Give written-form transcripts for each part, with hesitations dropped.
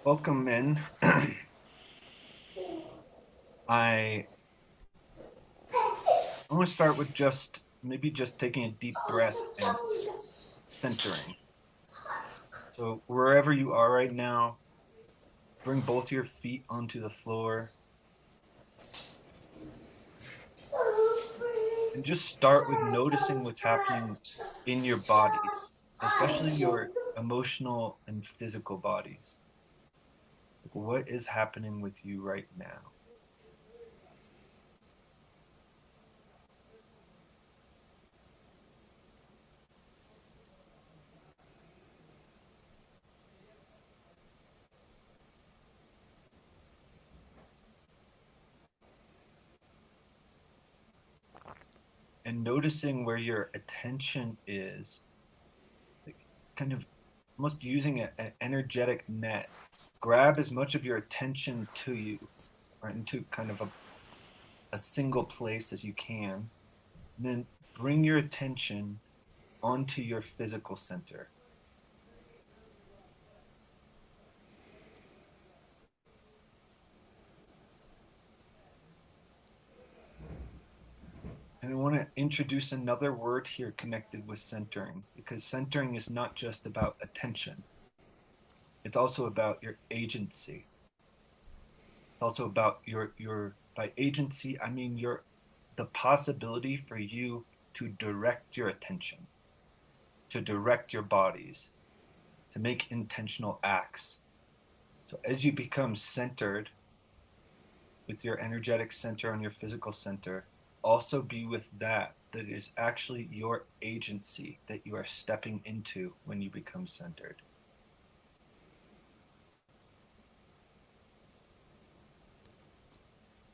Welcome in. I I want to start with just taking a deep breath and centering. So wherever you are right now, bring both your feet onto the floor and just start with noticing what's happening in your bodies, especially your emotional and physical bodies. Like what is happening with you right now? And noticing where your attention is, like kind of almost using an energetic net. Grab as much of your attention to you or into kind of a single place as you can. And then bring your attention onto your physical center. And I want to introduce another word here connected with centering, because centering is not just about attention, it's also about your agency. It's also about by agency, I mean the possibility for you to direct your attention, to direct your bodies, to make intentional acts. So as you become centered with your energetic center on your physical center, also be with that is actually your agency that you are stepping into when you become centered.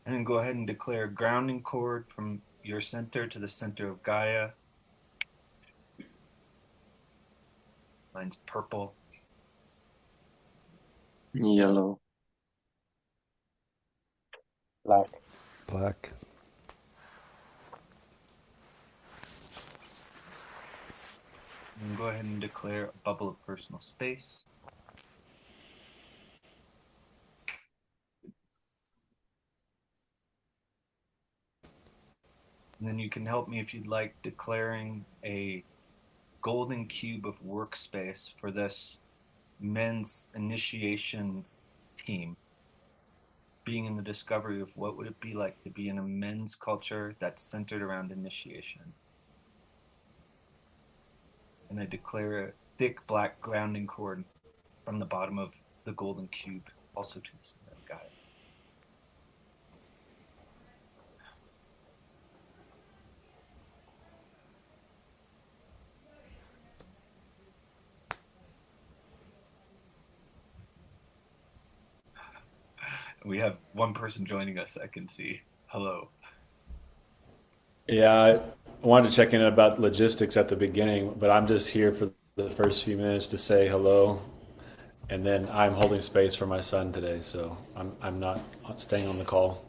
And then go ahead and declare a grounding cord from your center to the center of Gaia. Mine's purple. Yellow. Black. Black. And then go ahead and declare a bubble of personal space. And then you can help me if you'd like declaring a golden cube of workspace for this men's initiation team, being in the discovery of what would it be like to be in a men's culture that's centered around initiation. And I declare a thick black grounding cord from the bottom of the golden cube also to the center of Gaia. We have one person joining us, I can see. Hello. Yeah, I wanted to check in about logistics at the beginning, but I'm just here for the first few minutes to say hello, and then I'm holding space for my son today, so I'm not staying on the call.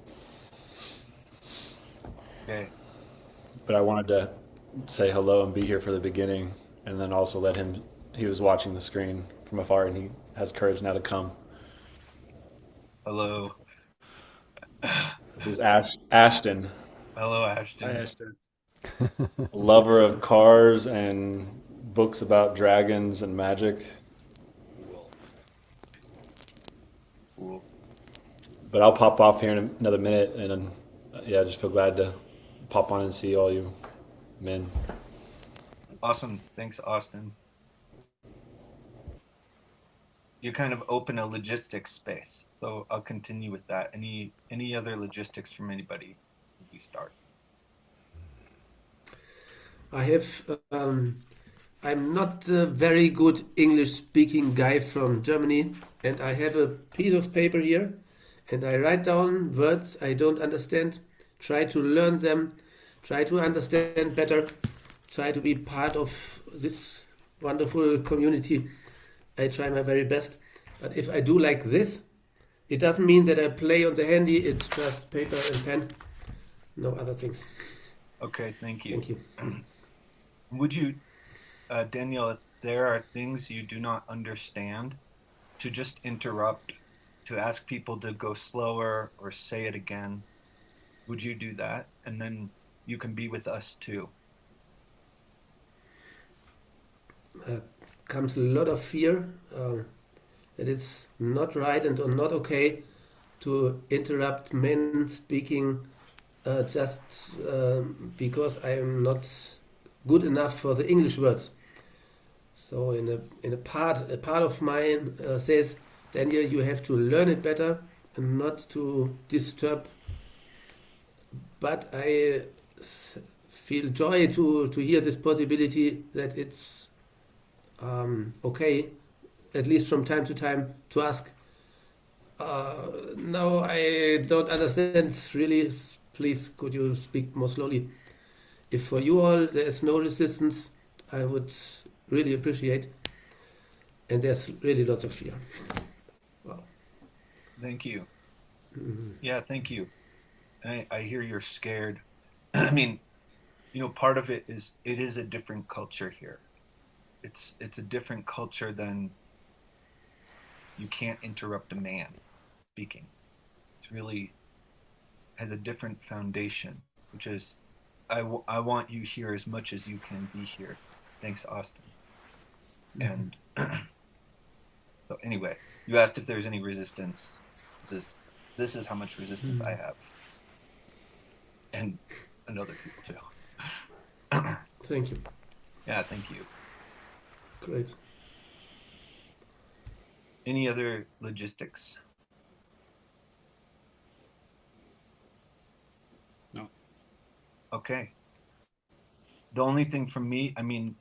Okay. But I wanted to say hello and be here for the beginning, and then also let him. He was watching the screen from afar, and he has courage now to come. Hello. This is Ashton, Hello, Hi, Ashton. Ashton. Lover of cars and books about dragons and magic. Cool. Cool. But I'll pop off here in another minute, and yeah, I just feel glad to pop on and see all you men. Awesome. Thanks, Austin. You kind of open a logistics space. So I'll continue with that. Any other logistics from anybody as we start? I have. I'm not a very good English speaking guy from Germany, and I have a piece of paper here, and I write down words I don't understand, try to learn them, try to understand better, try to be part of this wonderful community. I try my very best. But if I do like this, it doesn't mean that I play on the handy, it's just paper and pen, no other things. Okay, thank you. Thank you. Would you, Danielle, if there are things you do not understand, to just interrupt, to ask people to go slower or say it again, would you do that? And then you can be with us too. Comes a lot of fear that it's not right and not okay to interrupt men speaking just because I am not good enough for the English words. So in a part of mine says, Daniel, you have to learn it better and not to disturb. But feel joy to hear this possibility that it's okay, at least from time to time, to ask. No, I don't understand really. Please, could you speak more slowly? If for you all there is no resistance, I would really appreciate. And there's really lots of fear. Wow. Thank you. Yeah, thank you. I hear you're scared. I mean, part of it is a different culture here. It's a different culture than you can't interrupt a man speaking. It's really has a different foundation, which is I want you here as much as you can be here. Thanks, Austin. And so anyway, you asked if there's any resistance. This is how much resistance I have, and other people too. Thank you. Yeah, thank you. Great. Any other logistics? No. Okay. The only thing from me, I mean,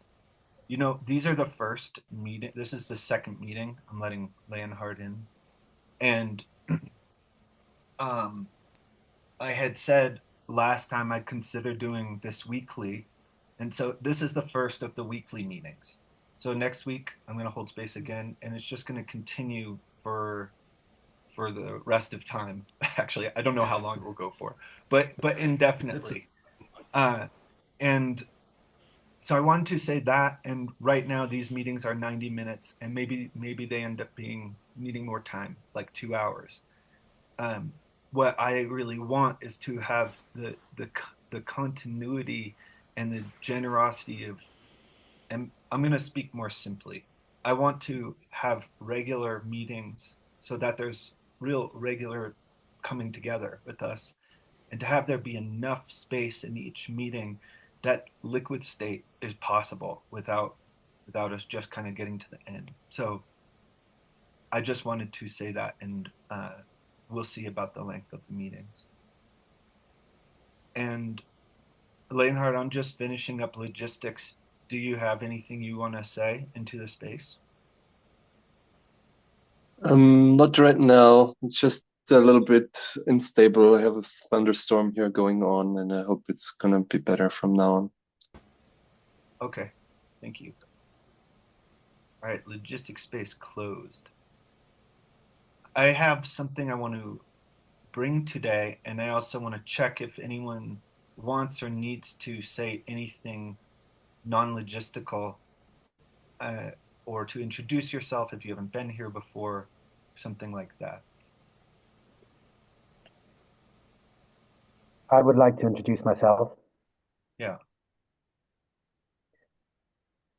these are the first meeting. This is the second meeting. I'm letting Leonhard in, and um, I had said last time I'd consider doing this weekly, and so this is the first of the weekly meetings. So next week I'm going to hold space again, and it's just going to continue for the rest of time. Actually, I don't know how long it will go for, but That's indefinitely. it. Uh, and so I wanted to say that. And right now these meetings are 90 minutes, and maybe they end up being needing more time, like 2 hours. Um, what I really want is to have the continuity and the generosity of, and I'm going to speak more simply. I want to have regular meetings so that there's real regular coming together with us, and to have there be enough space in each meeting that liquid state is possible without us just kind of getting to the end. So I just wanted to say that, and we'll see about the length of the meetings. And Leonhard, I'm just finishing up logistics. Do you have anything you want to say into the space? Not right now. It's just a little bit unstable. I have a thunderstorm here going on, and I hope it's gonna be better from now on. Okay, thank you. All right, logistics space closed. I have something I want to bring today, and I also want to check if anyone wants or needs to say anything non-logistical, uh, or to introduce yourself if you haven't been here before, something like that. I would like to introduce myself. Yeah,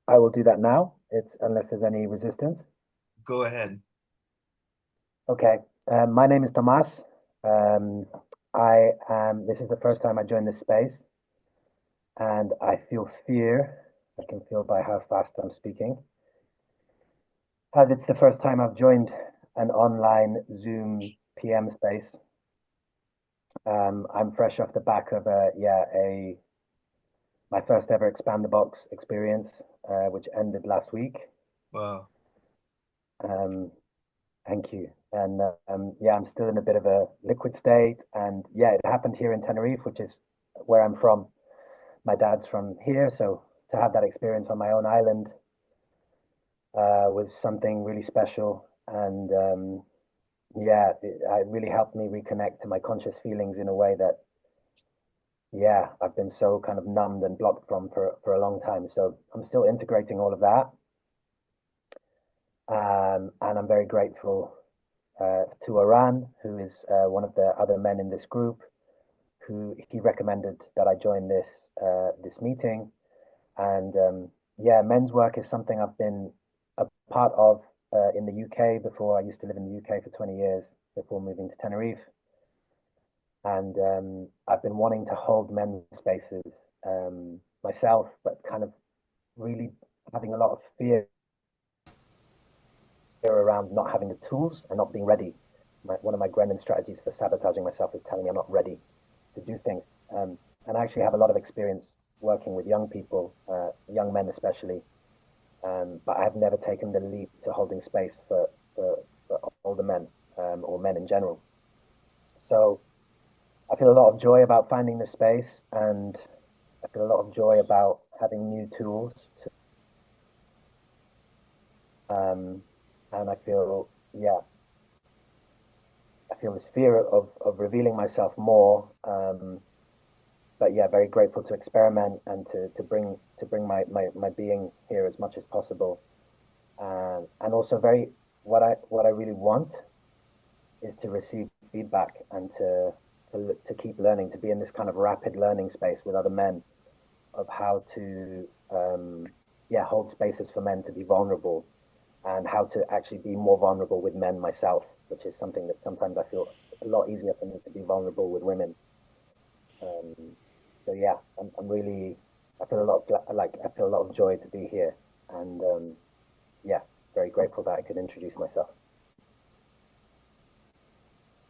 I will do that now, it's unless there's any resistance. go ahead. Okay, my name is Tomas. Um, this is the first time I joined this space, and I feel fear. I can feel by how fast I'm speaking. As it's the first time I've joined an online Zoom PM space. I'm fresh off the back of my first ever Expand the Box experience, which ended last week. Wow. Um, Thank you. And yeah, I'm still in a bit of a liquid state. And yeah, it happened here in Tenerife, which is where I'm from. My dad's from here. So to have that experience on my own island was something really special. And yeah, it really helped me reconnect to my conscious feelings in a way that, yeah, I've been so kind of numbed and blocked from for a long time. So I'm still integrating all of that. And I'm very grateful to Aran, who is one of the other men in this group, who he recommended that I join this meeting. And yeah, men's work is something I've been a part of in the UK before. I used to live in the UK for 20 years before moving to Tenerife. And I've been wanting to hold men's spaces myself, but kind of really having a lot of fear around not having the tools and not being ready. One of my Gremlin strategies for sabotaging myself is telling me I'm not ready to do things. And I actually have a lot of experience working with young people, young men especially, but I've never taken the leap to holding space for older men or men in general. So I feel a lot of joy about finding the space, and I feel a lot of joy about having new tools. And I feel, yeah, I feel this fear of revealing myself more. But yeah, very grateful to experiment and to bring my being here as much as possible. And also what I really want is to receive feedback and to keep learning, to be in this kind of rapid learning space with other men of how to hold spaces for men to be vulnerable, and how to actually be more vulnerable with men myself, which is something that sometimes I feel a lot easier for me to be vulnerable with women. So yeah, I'm really, I feel a lot of, I feel a lot of joy to be here, and yeah, very grateful that I could introduce myself.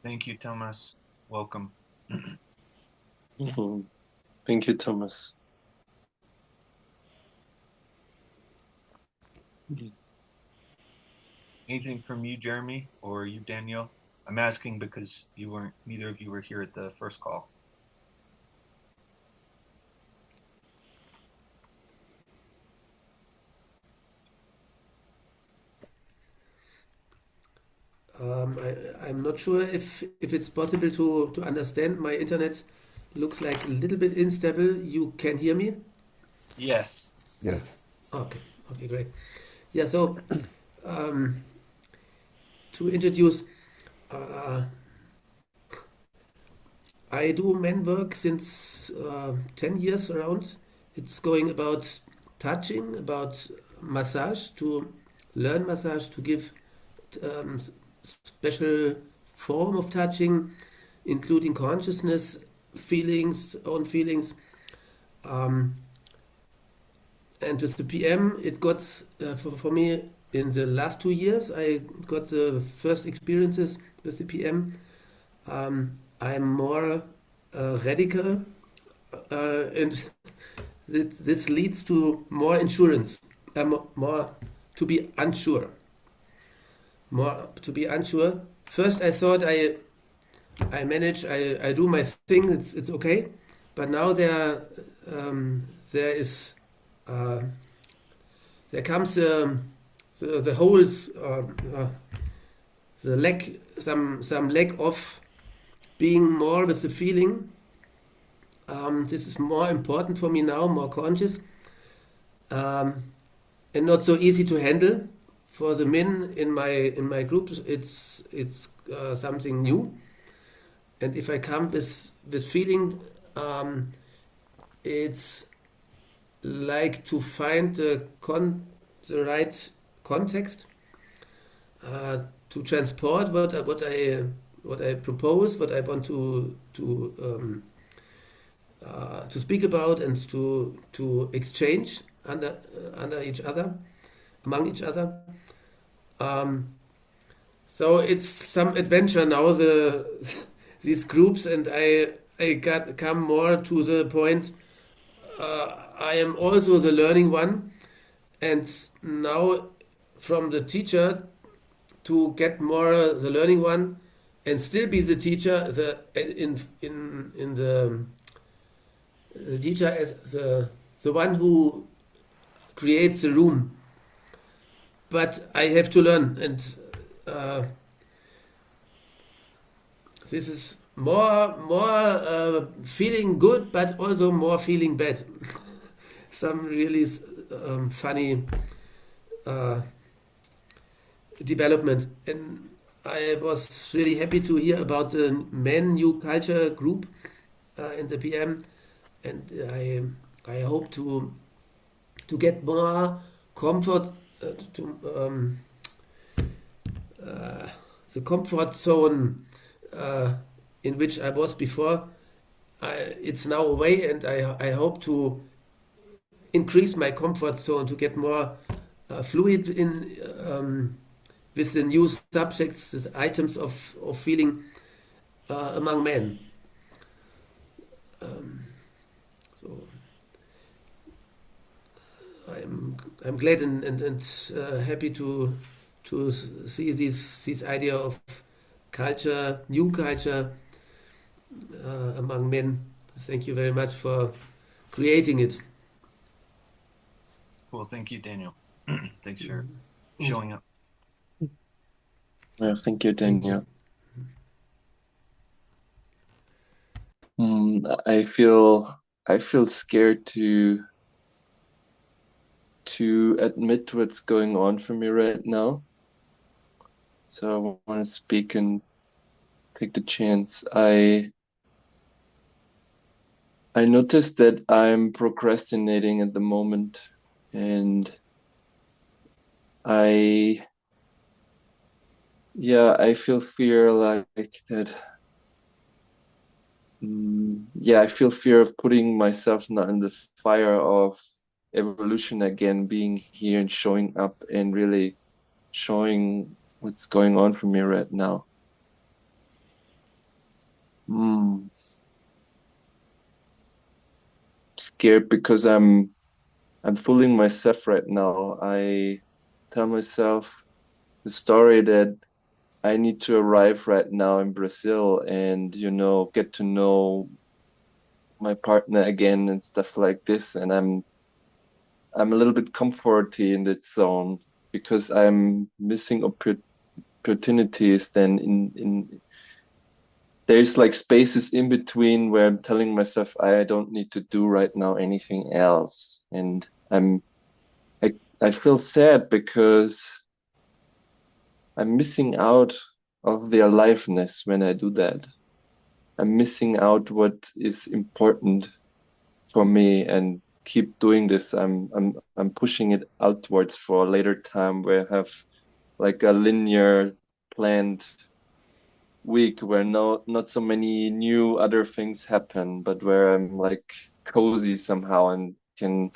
Thank you, Thomas. Welcome. Mhm. Thank you, Thomas. Anything from you, Jeremy, or you, Danielle? I'm asking because neither of you were here at the first call. I'm not sure if it's possible to understand. My internet looks like a little bit unstable. You can hear me? Yes. Yes. Okay, okay, great. Yeah, so to introduce, uh, I do men work since 10 years around. It's going about touching, about massage, to learn massage, to give special form of touching, including consciousness, feelings, own feelings. Um, and with the PM, it got, for me, in the last 2 years, I got the first experiences with the PM. I'm more radical, and this leads to more insurance, more to be unsure. More to be unsure. First, I thought I manage, I do my thing, it's okay. But now there is there comes the holes, the lack, some lack of being more with the feeling. This is more important for me now, more conscious, and not so easy to handle. For the men in my group, it's something new. And if I come with feeling, it's like to find the right context to transport what I propose, what I want to speak about, and to exchange under each other, among each other. So it's some adventure now. These groups, and I come more to the point. I am also the learning one, and now from the teacher to get more the learning one, and still be the teacher. In the teacher as the one who creates the room. But I have to learn, and this is more feeling good, but also more feeling bad. Some really funny development. And I was really happy to hear about the Men New Culture group in the PM, and I hope to get more comfort to the comfort zone uh, in which I was before. It's now away, and I hope to increase my comfort zone to get more fluid in with the new subjects, the items of feeling among men. So I'm glad and happy to see this idea of culture, new culture among men. Thank you very much for creating it. Well, thank you, Daniel. Thanks for showing up. Yeah, thank you, Thank you. Daniel. I feel scared to admit what's going on for me right now. So I want to speak and take the chance. I noticed that I'm procrastinating at the moment, and I I feel fear like that. I feel fear of putting myself not in the fire of evolution again, being here and showing up and really showing what's going on for me right now. Scared because I'm fooling myself right now. I tell myself the story that I need to arrive right now in Brazil and, get to know my partner again and stuff like this. And I'm a little bit comforty in that zone because I'm missing opportunities then in there's like spaces in between where I'm telling myself I don't need to do right now anything else. And I feel sad because I'm missing out of the aliveness when I do that. I'm missing out what is important for me and keep doing this. I'm pushing it outwards for a later time where I have like a linear planned week where not so many new other things happen, but where I'm like cozy somehow and can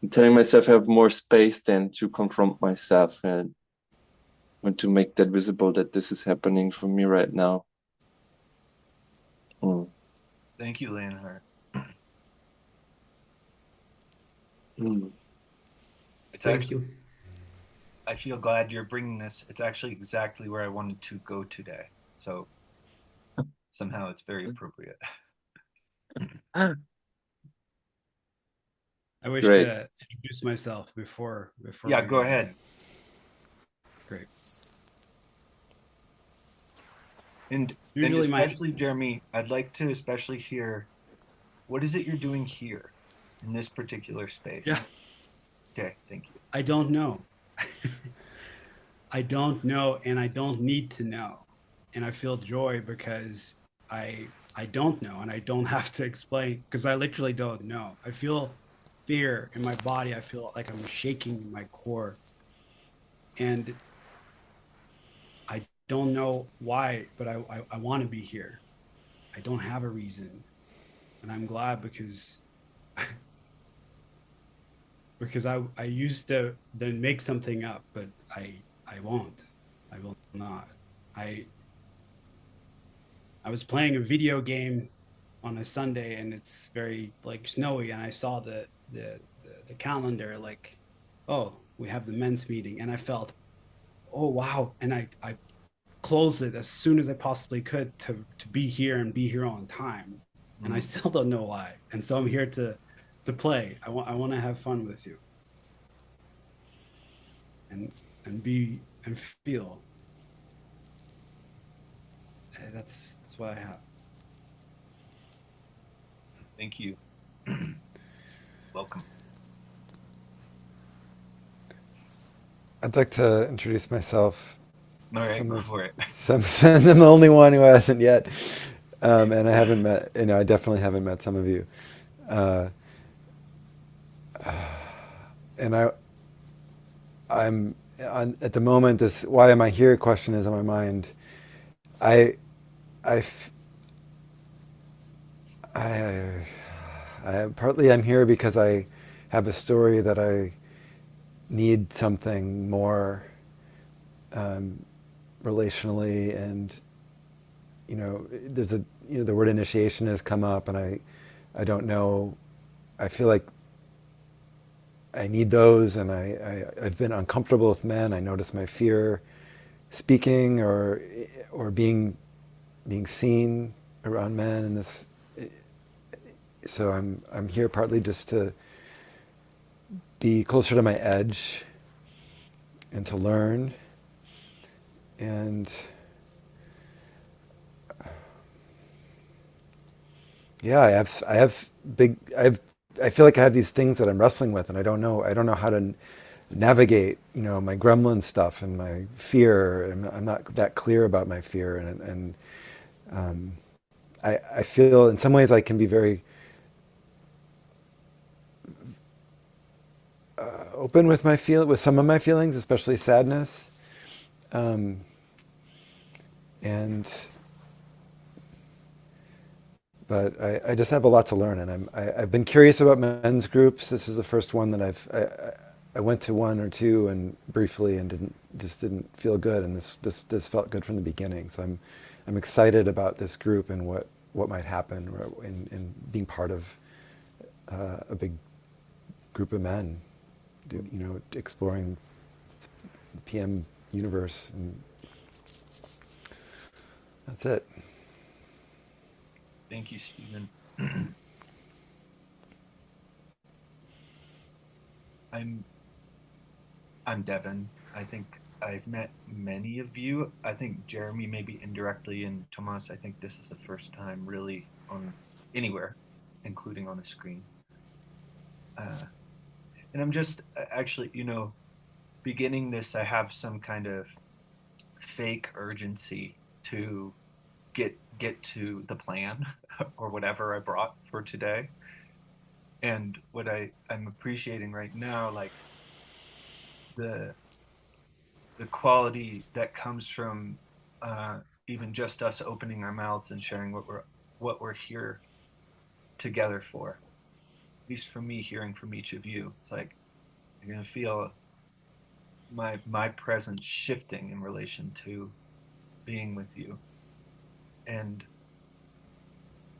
I'm telling myself I have more space than to confront myself and want to make that visible that this is happening for me right now. Mm. Thank you, Leonhard. Mm. It's Thank actually, you. I feel glad you're bringing this. It's actually exactly where I wanted to go today. So somehow it's very appropriate. I wish Great. to introduce myself before Yeah, we go get ahead. great. And Usually my especially Jeremy, I'd like to especially hear what is it you're doing here in this particular yeah, space? Okay, thank you. I don't know. I don't know and I don't need to know. And I feel joy because I don't know and I don't have to explain because I literally don't know. I feel fear in my body. I feel like I'm shaking my core and I don't know why, but I want to be here. I don't have a reason. And I'm glad because I used to then make something up, but I won't. I will not. I I was playing a video game on a Sunday and it's very like snowy and I saw the calendar like, oh, we have the men's meeting and I felt, oh wow, and I closed it as soon as I possibly could to be here and be here on time. And I still don't know why. And so I'm here to play. I want to have fun with you. And be and feel. That's what I have. Thank you. Welcome. I'd like to introduce myself. All right, some go of for it. some. I'm the only one who hasn't yet, and I haven't met. I definitely haven't met some of you, uh, and I'm at the moment. This "why am I here?" question is on my mind. I I f- I partly I'm here because I have a story that I need something more um, relationally, and there's a the word initiation has come up, and I don't know. I feel like I need those, and I've been uncomfortable with men. I notice my fear speaking or being seen around men, and this. So I'm here partly just to be closer to my edge and to learn. And yeah, I feel like I have these things that I'm wrestling with, and I don't know how to navigate, my gremlin stuff and my fear. I'm not that clear about my fear, and I feel in some ways I can be very open with with some of my feelings, especially sadness, um, and but I just have a lot to learn, and I've been curious about men's groups. This is the first one that I went to one or two and briefly and didn't feel good, and this felt good from the beginning. So I'm excited about this group and what might happen in being part of a big group of men, exploring the PM universe, and that's it. Thank you, Stephen. I'm I'm Devin. I think I've met many of you. I think Jeremy maybe indirectly, and Tomas, I think this is the first time really on anywhere, including on a screen. Uh, and I'm just actually, beginning this, I have some kind of fake urgency to get to the plan or whatever I brought for today. And what I'm appreciating right now, like the the quality that comes from uh, even just us opening our mouths and sharing what we're here together for. At least for me, hearing from each of you, it's like you're gonna feel my presence shifting in relation to being with you. And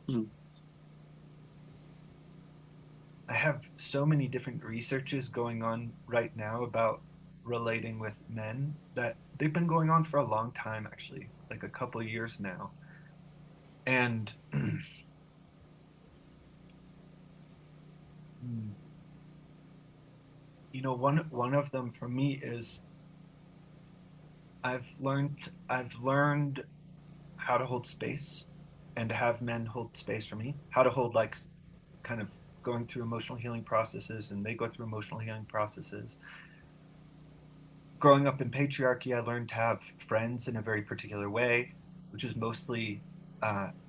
Mm. I have so many different researches going on right now about relating with men that they've been going on for a long time, actually, like a couple of years now. And one of them for me is I've learned how to hold space and to have men hold space for me, how to hold like kind of going through emotional healing processes and they go through emotional healing processes. Growing up in patriarchy, I learned to have friends in a very particular way, which is mostly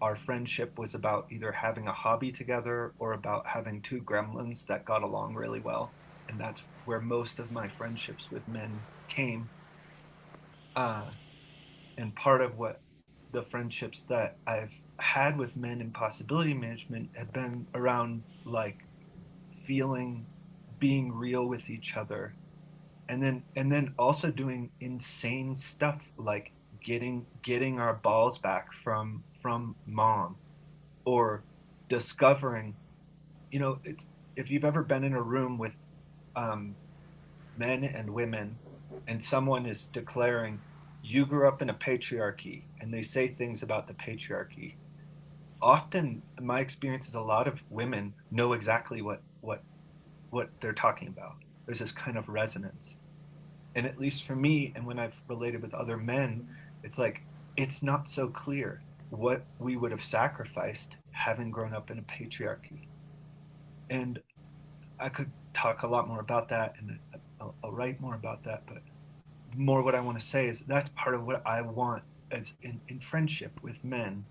our friendship was about either having a hobby together or about having two gremlins that got along really well. And that's where most of my friendships with men came. Uh, and part of what the friendships that I've had with men in possibility management have been around like feeling, being real with each other, and then also doing insane stuff like getting our balls back from mom, or discovering, it's if you've ever been in a room with um, men and women, and someone is declaring you grew up in a patriarchy and they say things about the patriarchy. Often my experience is a lot of women know exactly what they're talking about. There's this kind of resonance. And at least for me, and when I've related with other men, it's like it's not so clear what we would have sacrificed having grown up in a patriarchy. And I could talk a lot more about that, and I'll write more about that. But more what I want to say is that's part of what I want as in friendship with men,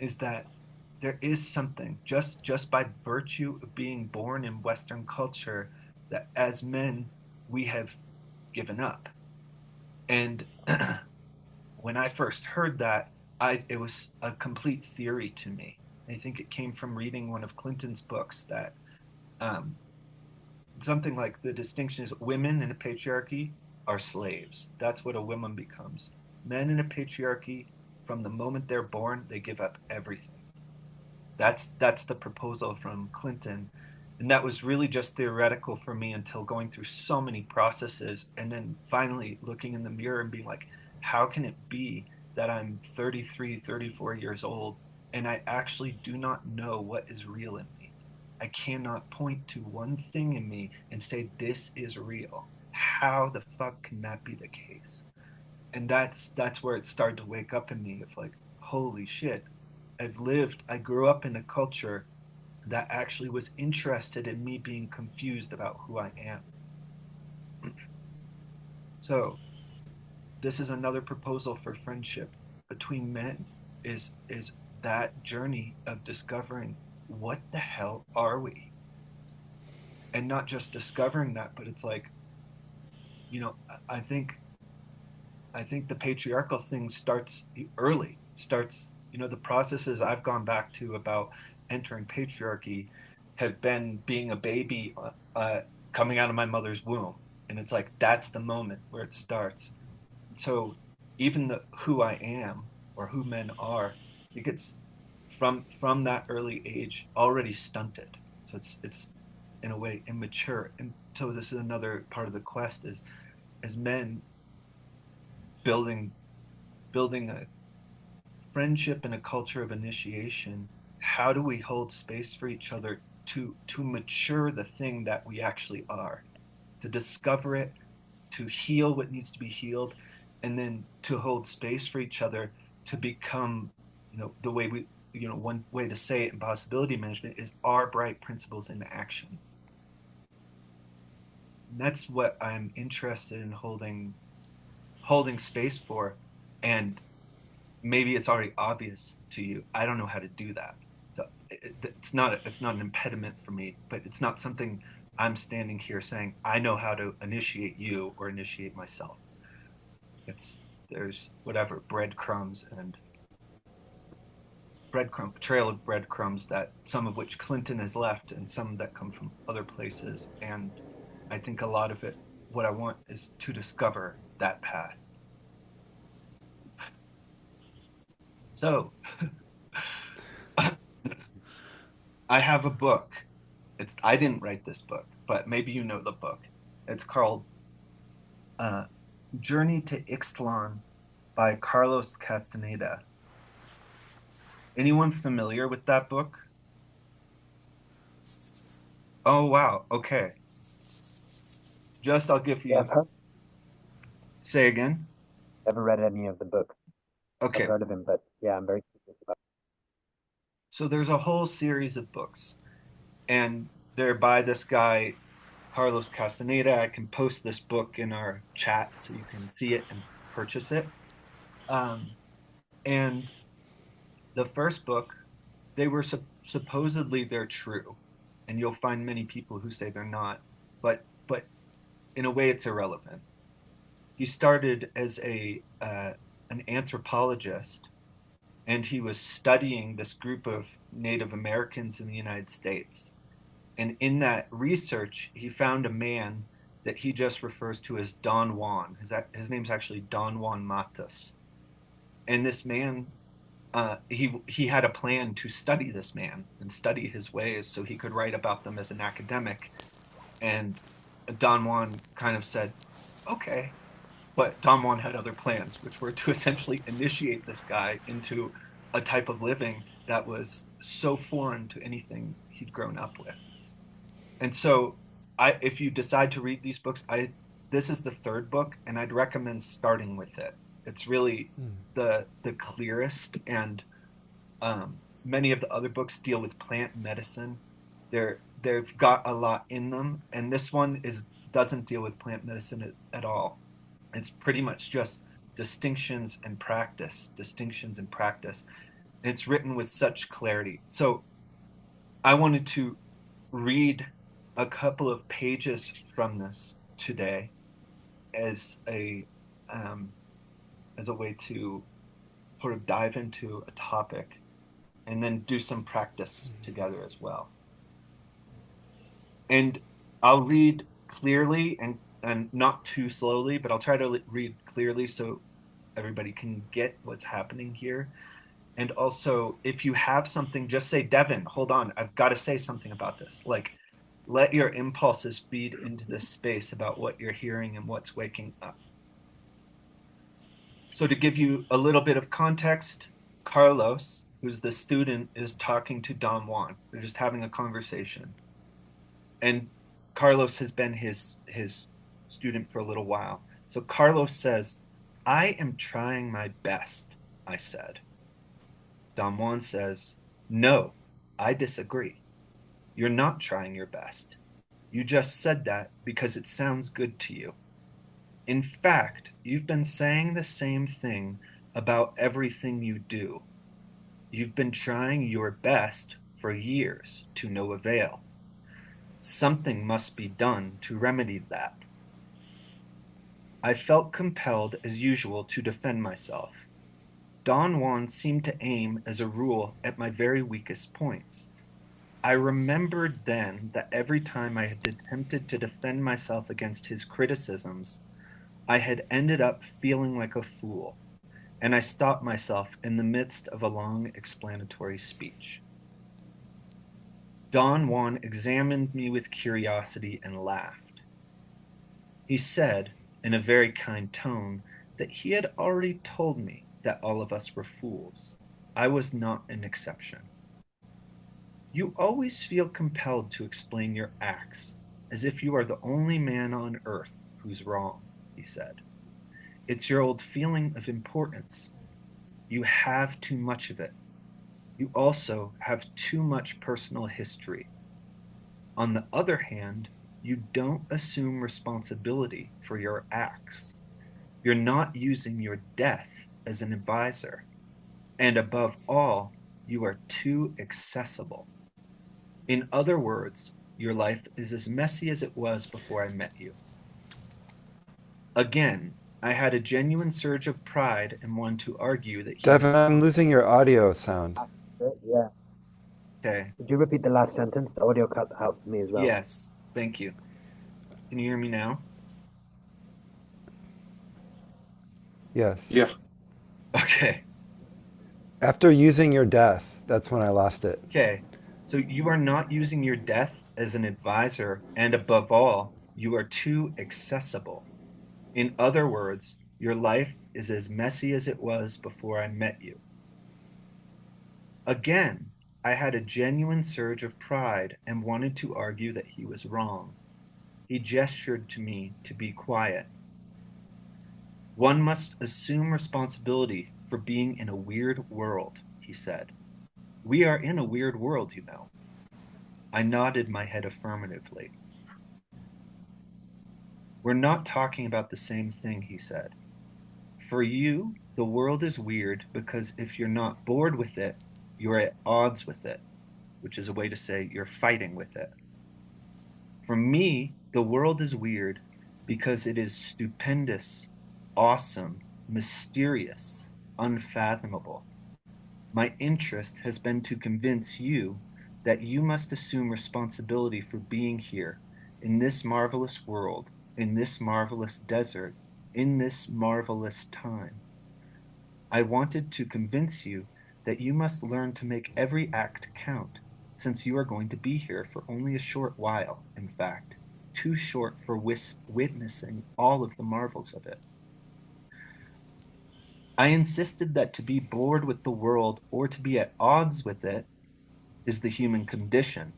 is that there is something just by virtue of being born in Western culture that as men we have given up. And when I first heard that, it was a complete theory to me. I think it came from reading one of Clinton's books that um, something like the distinction is women in a patriarchy are slaves. That's what a woman becomes. Men in a patriarchy, from the moment they're born, they give up everything. That's the proposal from Clinton, and that was really just theoretical for me until going through so many processes, and then finally looking in the mirror and being like, how can it be that I'm 33, 34 years old and I actually do not know what is real in me? I cannot point to one thing in me and say this is real. How the fuck can that be the case? And that's where it started to wake up in me of like, holy shit, I grew up in a culture that actually was interested in me being confused about who I am. So this is another proposal for friendship between men, is that journey of discovering what the hell are we? And not just discovering that, but it's like, you know, I think I think the patriarchal thing starts early. It starts, the processes I've gone back to about entering patriarchy have been being a baby, coming out of my mother's womb. And it's like, that's the moment where it starts. So even the who I am or who men are, it gets from that early age already stunted. So it's in a way immature. And so this is another part of the quest is as men building building a friendship and a culture of initiation. How do we hold space for each other to mature the thing that we actually are, to discover it, to heal what needs to be healed, and then to hold space for each other to become, the way we, one way to say it in possibility management is our bright principles in action. And that's what I'm interested in holding space for. And maybe it's already obvious to you. I don't know how to do that. So it's not an impediment for me, but it's not something I'm standing here saying I know how to initiate you or initiate myself. It's there's whatever breadcrumbs and breadcrumb trail of breadcrumbs that some of which Clinton has left and some that come from other places. And I think a lot of it, what I want is to discover that path. So I have a book. I didn't write this book, but maybe you know the book. It's called uh, Journey to Ixtlan by Carlos Castaneda. Anyone familiar with that book? Oh wow. Okay. I'll give Yeah, you. Say again. never read any of the books. I've Okay. heard of him, but yeah, I'm very curious about So there's a whole series of books, and they're by this guy Carlos Castaneda. I can post this book in our chat so you can see it and purchase it. And the first book, they were supposedly they're true, and you'll find many people who say they're not. But in a way, it's irrelevant. He started as a an anthropologist, and he was studying this group of Native Americans in the United States. And in that research, he found a man that he just refers to as Don Juan. His name's actually Don Juan Matus. And this man, he had a plan to study this man and study his ways so he could write about them as an academic. And Don Juan kind of said, okay. But Don Juan had other plans, which were to essentially initiate this guy into a type of living that was so foreign to anything he'd grown up with. And so, if you decide to read these books, this is the third book, and I'd recommend starting with it. It's really the clearest, and many of the other books deal with plant medicine. They've got a lot in them, and this one doesn't deal with plant medicine at all. It's pretty much just distinctions and practice, distinctions and practice. And it's written with such clarity. So I wanted to read a couple of pages from this today as a um, as a way to sort of dive into a topic and then do some practice together as well. And I'll read clearly and not too slowly, but I'll try to read clearly so everybody can get what's happening here. And also, if you have something, just say, Devin, hold on, I've got to say something about this. Like, let your impulses feed into this space about what you're hearing and what's waking up. So, to give you a little bit of context, Carlos, who's the student, is talking to Don Juan. They're just having a conversation. And Carlos has been his student for a little while. So Carlos says, I am trying my best, I said. Don Juan says, no, I disagree. You're not trying your best. You just said that because it sounds good to you. In fact, you've been saying the same thing about everything you do. You've been trying your best for years to no avail. Something must be done to remedy that. I felt compelled, as usual, to defend myself. Don Juan seemed to aim, as a rule, at my very weakest points. I remembered then that every time I had attempted to defend myself against his criticisms, I had ended up feeling like a fool, and I stopped myself in the midst of a long explanatory speech. Don Juan examined me with curiosity and laughed. He said, in a very kind tone, that he had already told me that all of us were fools. I was not an exception. You always feel compelled to explain your acts, as if you are the only man on earth who's wrong, he said. It's your old feeling of importance. You have too much of it. You also have too much personal history. On the other hand, you don't assume responsibility for your acts. You're not using your death as an advisor. And above all, you are too accessible. In other words, your life is as messy as it was before I met you. Again, I had a genuine surge of pride and wanted to argue that he Devin, was I'm wrong. losing your audio sound. Yeah. Okay. Could you repeat the last sentence? The audio cut out for me as well. Yes. Thank you. Can you hear me now? Yes. Yeah. Okay. After using your death, that's when I lost it. Okay. So you are not using your death as an advisor, and above all, you are too accessible. In other words, your life is as messy as it was before I met you. Again, I had a genuine surge of pride and wanted to argue that he was wrong. He gestured to me to be quiet. One must assume responsibility for being in a weird world, he said. We are in a weird world, you know. I nodded my head affirmatively. We're not talking about the same thing, he said. For you, the world is weird because if you're not bored with it, you're at odds with it, which is a way to say you're fighting with it. For me, the world is weird because it is stupendous, awesome, mysterious, unfathomable. My interest has been to convince you that you must assume responsibility for being here in this marvelous world, in this marvelous desert, in this marvelous time. I wanted to convince you that you must learn to make every act count, since you are going to be here for only a short while, in fact, too short for witnessing all of the marvels of it. I insisted that to be bored with the world or to be at odds with it is the human condition.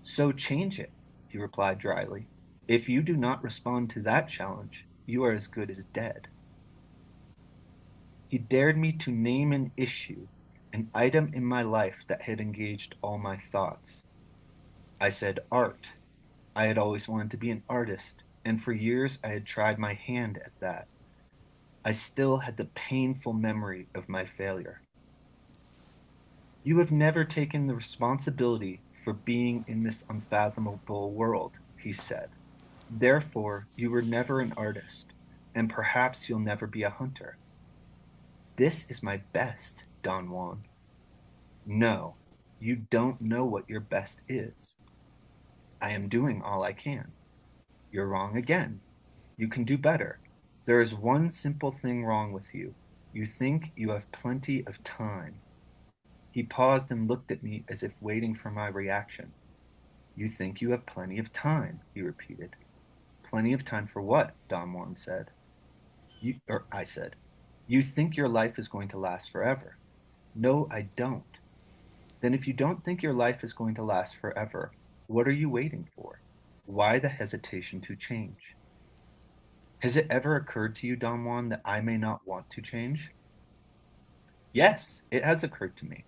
So change it, he replied dryly. If you do not respond to that challenge, you are as good as dead. He dared me to name an issue, an item in my life that had engaged all my thoughts. I said art. I had always wanted to be an artist. and for years I had tried my hand at that. I still had the painful memory of my failure. You have never taken the responsibility for being in this unfathomable world, he said. Therefore, you were never an artist, and perhaps you'll never be a hunter. This is my best, Don Juan. No, you don't know what your best is. I am doing all I can. You're wrong again. You can do better. There is one simple thing wrong with you. You think you have plenty of time. He paused and looked at me as if waiting for my reaction. You think you have plenty of time, he repeated. Plenty of time for what? Don Juan said. I said. You think your life is going to last forever. No, I don't. Then if you don't think your life is going to last forever, what are you waiting for? Why the hesitation to change? Has it ever occurred to you, Don Juan, that I may not want to change? Yes, it has occurred to me.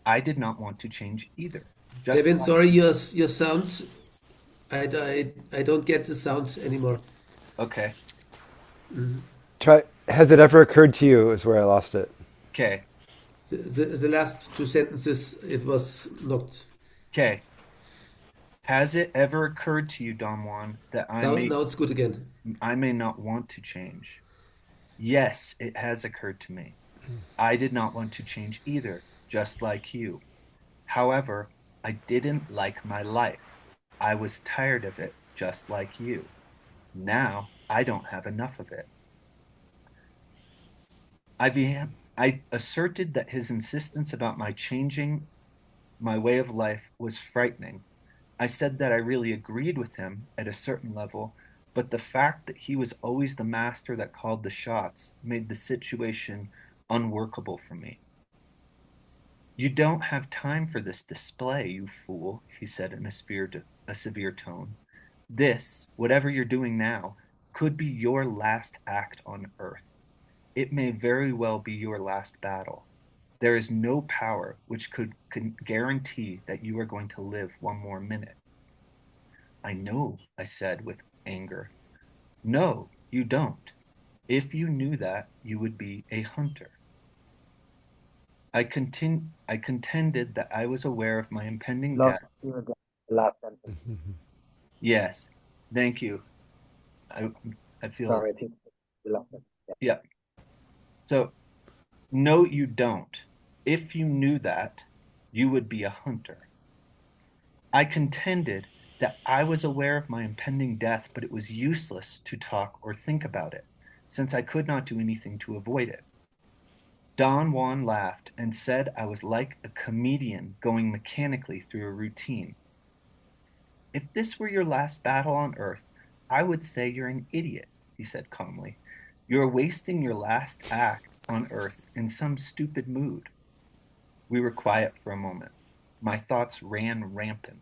I did not want to change either. Just Devin, like, sorry, your sound. I don't get the sound anymore. okay, Try. Has it ever occurred to you? Is where I lost it. okay, The last two sentences it was knocked. okay. Has it ever occurred to you, Don Juan, that Now it's good again. I may not want to change? Yes, it has occurred to me. I did not want to change either, just like you. However, I didn't like my life. I was tired of it, just like you. Now I don't have enough of it. I asserted that his insistence about my changing my way of life was frightening. I said that I really agreed with him at a certain level, but the fact that he was always the master that called the shots made the situation unworkable for me. You don't have time for this display, you fool, he said in a severe tone. This, whatever you're doing now, could be your last act on earth. It may very well be your last battle. There is no power which could guarantee that you are going to live one more minute. I know, I said with anger. No, you don't. If you knew that, you would be a hunter. I contended that I was aware of my impending Lost death. you again. The last sentence. Yes, thank you. I, I feel, Sorry, repeat the last sentence. Yeah. yeah. So, no, you don't. If you knew that, you would be a hunter. I contended that I was aware of my impending death, but it was useless to talk or think about it, since I could not do anything to avoid it. Don Juan laughed and said I was like a comedian going mechanically through a routine. If this were your last battle on Earth, I would say you're an idiot, he said calmly. You're wasting your last act on Earth in some stupid mood. We were quiet for a moment. My thoughts ran rampant.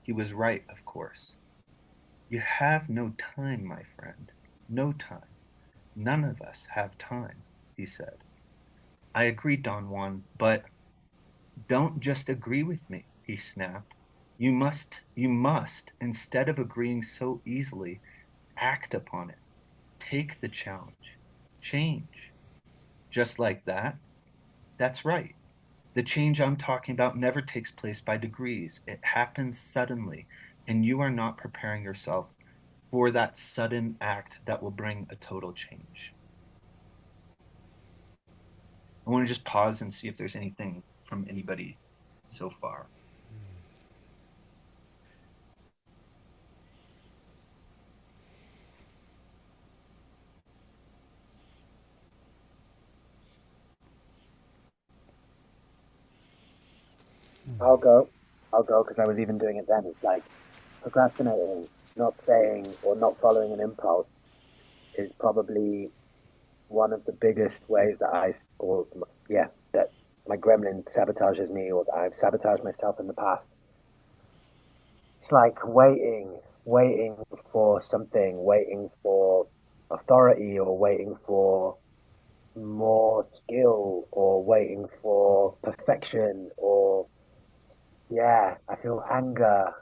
He was right, of course. You have no time, my friend. No time. None of us have time, he said. I agreed, Don Juan, but don't just agree with me, he snapped. You must, instead of agreeing so easily, act upon it. Take the challenge. Change. Just like that? That's right. The change I'm talking about never takes place by degrees. It happens suddenly, and you are not preparing yourself for that sudden act that will bring a total change. I want to just pause and see if there's anything from anybody so far. I'll go. I'll go because I was even doing it then. It's like procrastinating, not saying or not following an impulse is probably one of the biggest ways that that my gremlin sabotages me or that I've sabotaged myself in the past. It's like waiting for something, waiting for authority or waiting for more skill or waiting for perfection or yeah, I feel anger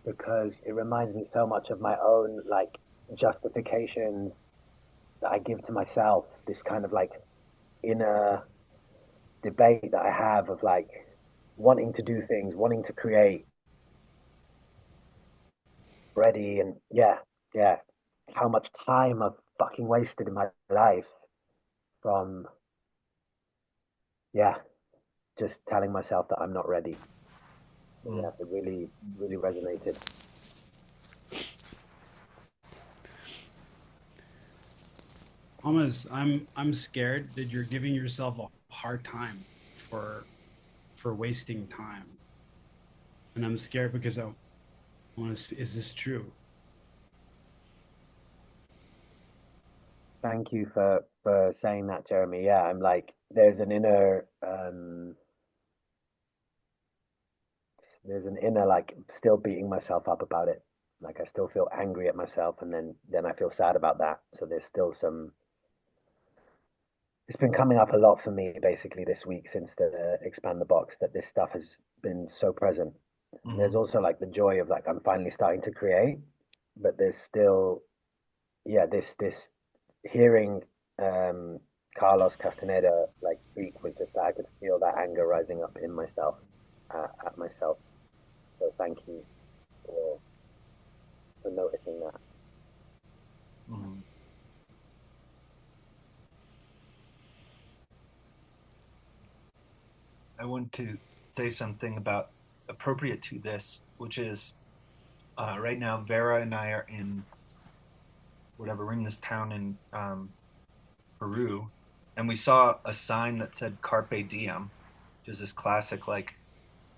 because it reminds me so much of my own like justifications that I give to myself, this kind of like inner debate that I have of like wanting to do things, wanting to create, ready, and yeah, how much time I've fucking wasted in my life from yeah, just telling myself that I'm not ready. So Mm. yeah, it really, really resonated. Thomas, I'm scared that you're giving yourself a hard time for wasting time, and I'm scared because I want to. Is this true? Thank you for saying that, Jeremy. Yeah, I'm like, there's an inner like still beating myself up about it. Like I still feel angry at myself, and then I feel sad about that. So there's still some. It's been coming up a lot for me basically this week since the expand the box that this stuff has been so present. And there's Mm. also like the joy of like I'm finally starting to create, but there's still this hearing um Carlos Castaneda like speak was just that I could feel that anger rising up in myself at myself. So thank you for noticing that. Mm. I want to say something about appropriate to this, which is right now Vera and I are in whatever, we're in this town in Peru, and we saw a sign that said "Carpe Diem," which is this classic like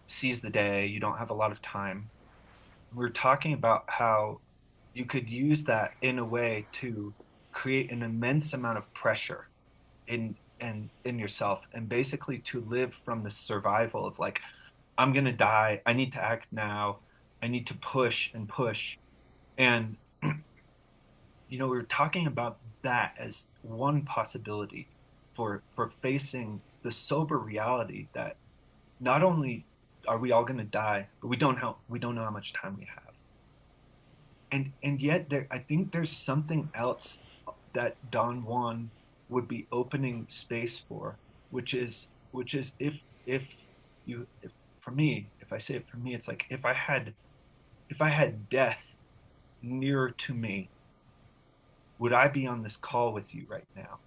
seize the day. You don't have a lot of time. We are talking about how you could use that in a way to create an immense amount of pressure in yourself, and basically to live from the survival of like I'm gonna die. I need to act now. I need to push and push. And we were talking about that as one possibility for facing the sober reality that not only are we all going to die, but we don't know how much time we have. And yet I think there's something else that Don Juan would be opening space for, which is if if for me, if I say it for me, it's like if I had death nearer to me, would I be on this call with you right now?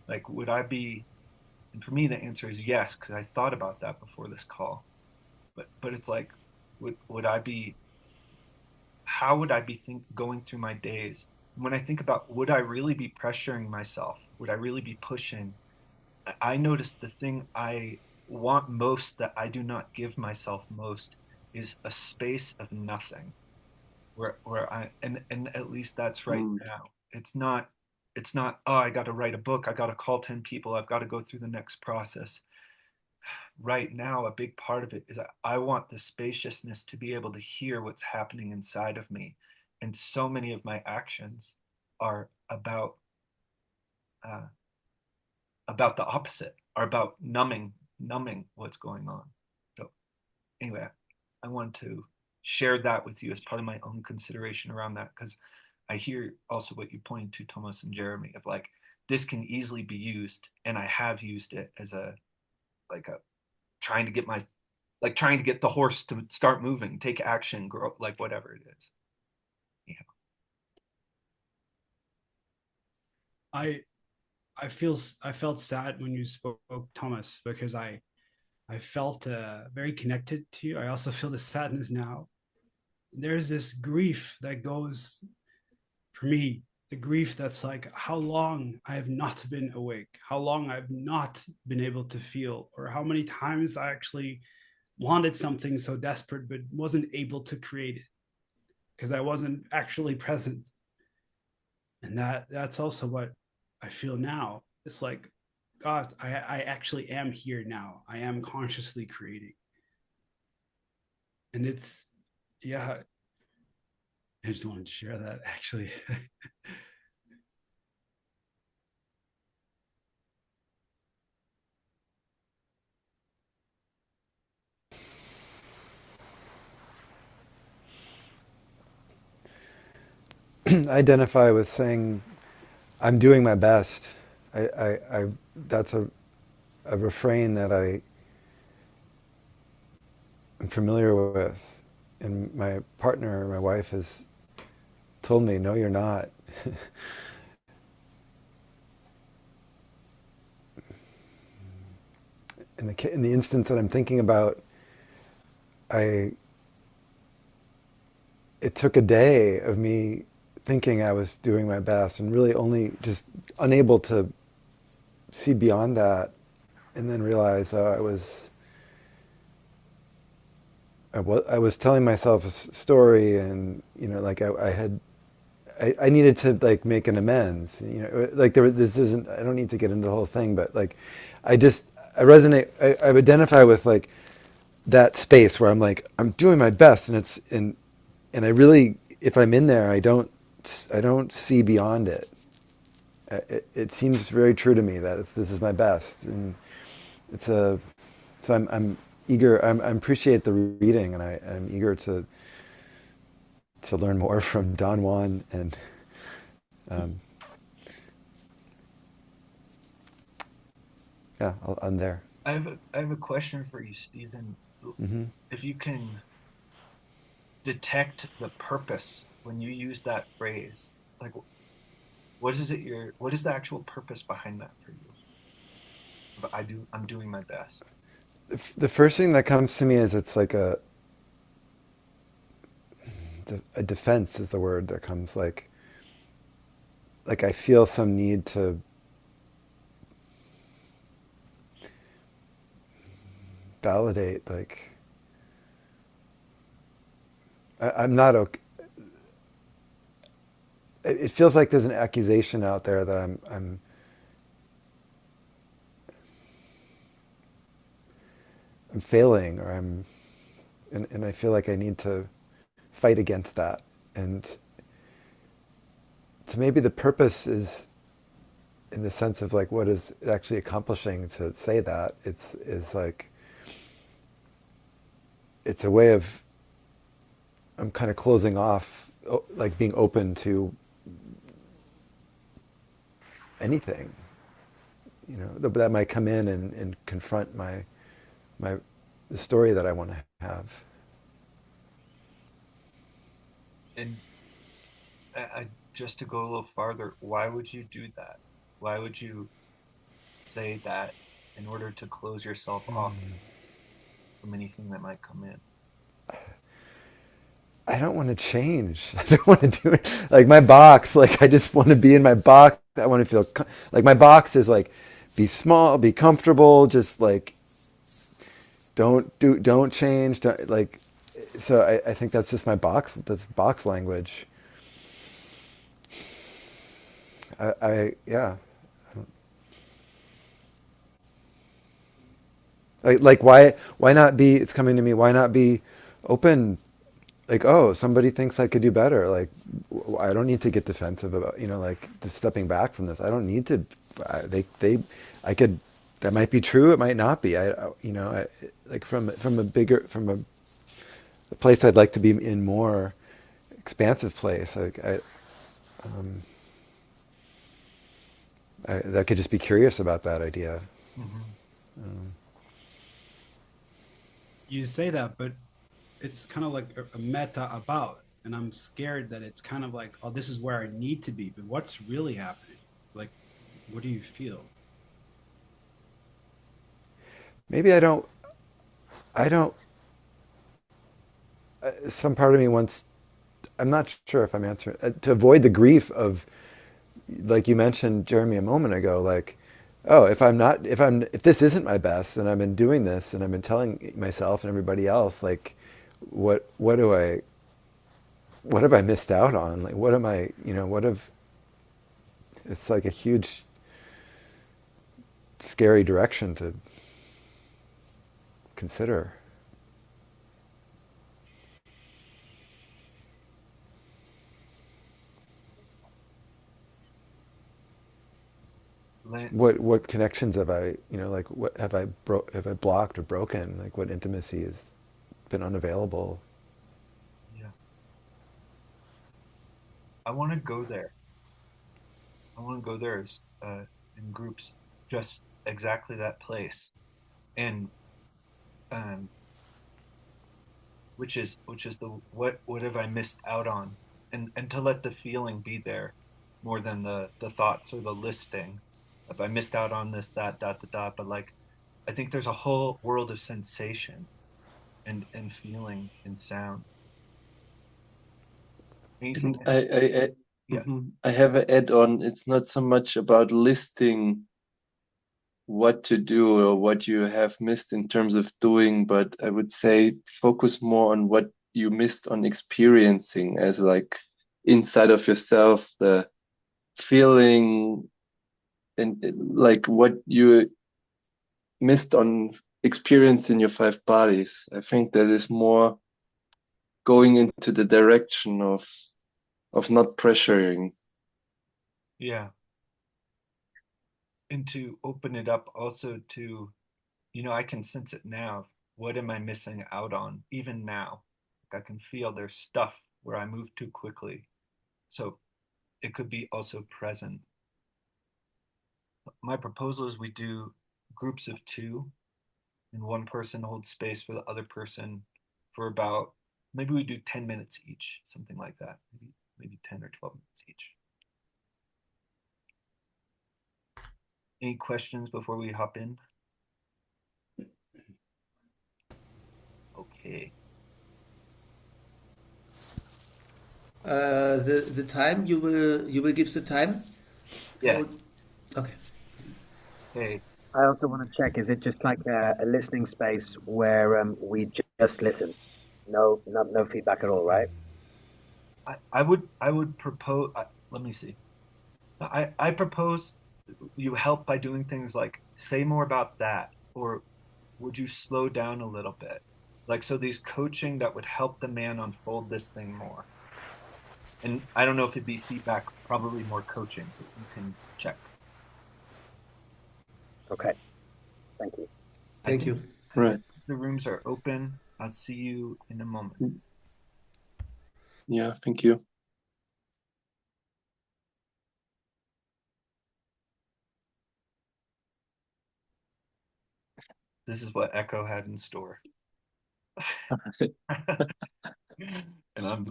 Like, would I be? And for me, the answer is yes, because I thought about that before this call. But it's like, would I be? How would I be going through my days? When I think about, would I really be pressuring myself? Would I really be pushing? I notice the thing I want most that I do not give myself most is a space of nothing where and at least that's right Mm. now. It's not oh, I got to write a book, I got to call 10 people, I've got to go through the next process. Right now a big part of it is I want the spaciousness to be able to hear what's happening inside of me, and so many of my actions are uh, about the opposite, are about numbing what's going on. So anyway, I want to share that with you as part of my own consideration around that, because I hear also what you pointed to, Thomas and Jeremy, of like this can easily be used, and I have used it as a like a trying to get my trying to get the horse to start moving, take action, grow, like whatever it is. Yeah. I I felt sad when you spoke, Thomas, because I felt very connected to you. I also feel the sadness now. There's this grief that goes for me, the grief that's like how long I have not been awake, how long I've not been able to feel, or how many times I actually wanted something so desperate but wasn't able to create it because I wasn't actually present. And that's also what I feel now. It's like, God, I actually am here now. I am consciously creating. And it's, yeah, I just wanted to share that actually. identify with saying I'm doing my best. I that's a refrain that I'm familiar with, and my partner, my wife, has told me, "No, you're not." In the instance that I'm thinking about, I it took a day of me thinking I was doing my best and really only just unable to see beyond that, and then realize I was telling myself a story, and like I needed to like make an amends. Like this isn't. I don't need to get into the whole thing, but like I just I resonate. I identify with like that space where I'm like I'm doing my best, and and I really, if I'm in there, I don't see beyond it. It seems very true to me that this is my best, and it's a so I'm eager. I appreciate the reading, and I'm eager to learn more from Don Juan, and um, yeah, I'm there. I have a question for you, Stephen. Hmm. If you can detect the purpose when you use that phrase, like what is the actual purpose behind that for you? But I'm doing my best. The first thing that comes to me is it's like a defense is the word that comes like I feel some need to validate like I'm not okay. It feels like there's an accusation out there that I'm failing, or and I feel like I need to fight against that. And so maybe the purpose is in the sense of like what is it actually accomplishing to say that is like it's a way of I'm kind of closing off, like being open to anything, that might come in and confront my the story that I want to have. And just to go a little farther, why would you do that? Why would you say that in order to close yourself off from anything that might come in? I don't want to change. I don't want to do it. Like my box, like I just want to be in my box. I want to feel like my box is like be small, be comfortable, just like don't change. Like, so I think that's just my box. That's box language. Yeah. Like why not be? It's coming to me. Why not be open? Like, oh, somebody thinks I could do better. Like, I don't need to get defensive about, like just stepping back from this. I don't need to. I could. That might be true. It might not be. Like from a bigger, from a place I'd like to be in more expansive place. Um, I could just be curious about that idea. Mm-hmm. Um, You say that, but it's kind of like a meta about, and I'm scared that it's kind of like, oh, this is where I need to be, but what's really happening? Like, what do you feel? maybe I don't. I don't. Some part of me wants. I'm not sure if I'm answering to avoid the grief of, like you mentioned, Jeremy, a moment ago. Like, oh, if this isn't my best, and I've been doing this, and I've been telling myself and everybody else, like, what have I missed out on? Like, what am I? What have? It's like a huge, scary direction to consider. What connections have I, like what have I blocked or broken? Like what intimacy has been unavailable? Yeah. I want to go there. I want to go there as, in groups, just exactly that place, and um, which is the what have I missed out on, and to let the feeling be there more than the thoughts or the listing. If I missed out on this, that, dot, dot, dot, but like I think there's a whole world of sensation and feeling and sound. Anything? And I Yeah, I have an add-on. It's not so much about listing what to do or what you have missed in terms of doing, but I would say focus more on what you missed on experiencing as like inside of yourself, the feeling and like what you missed on experience in your five bodies. I think that is more going into the direction of not pressuring. yeah, and to open it up also to, I can sense it now. What am I missing out on even now? Like I can feel there's stuff where I move too quickly, so it could be also present. My proposal is we do groups of two, and one person holds space for the other person for about, maybe we do 10 minutes each, something like that. Maybe 10 or 12 minutes each. Any questions before we hop in? Okay. The time you will give the time Yeah. for okay. Okay. I also want to check, is it just like a listening space where we just listen? No feedback at all, right? I would propose. Let me see. I propose you help by doing things like say more about that, or would you slow down a little bit? Like, so these coaching that would help the man unfold this thing more. And I don't know if it'd be feedback, probably more coaching, but you can check. Okay, thank you. I Thank think you. I think Right. the rooms are open. I'll see you in a moment. Yeah, thank you. This is what Echo had in store. And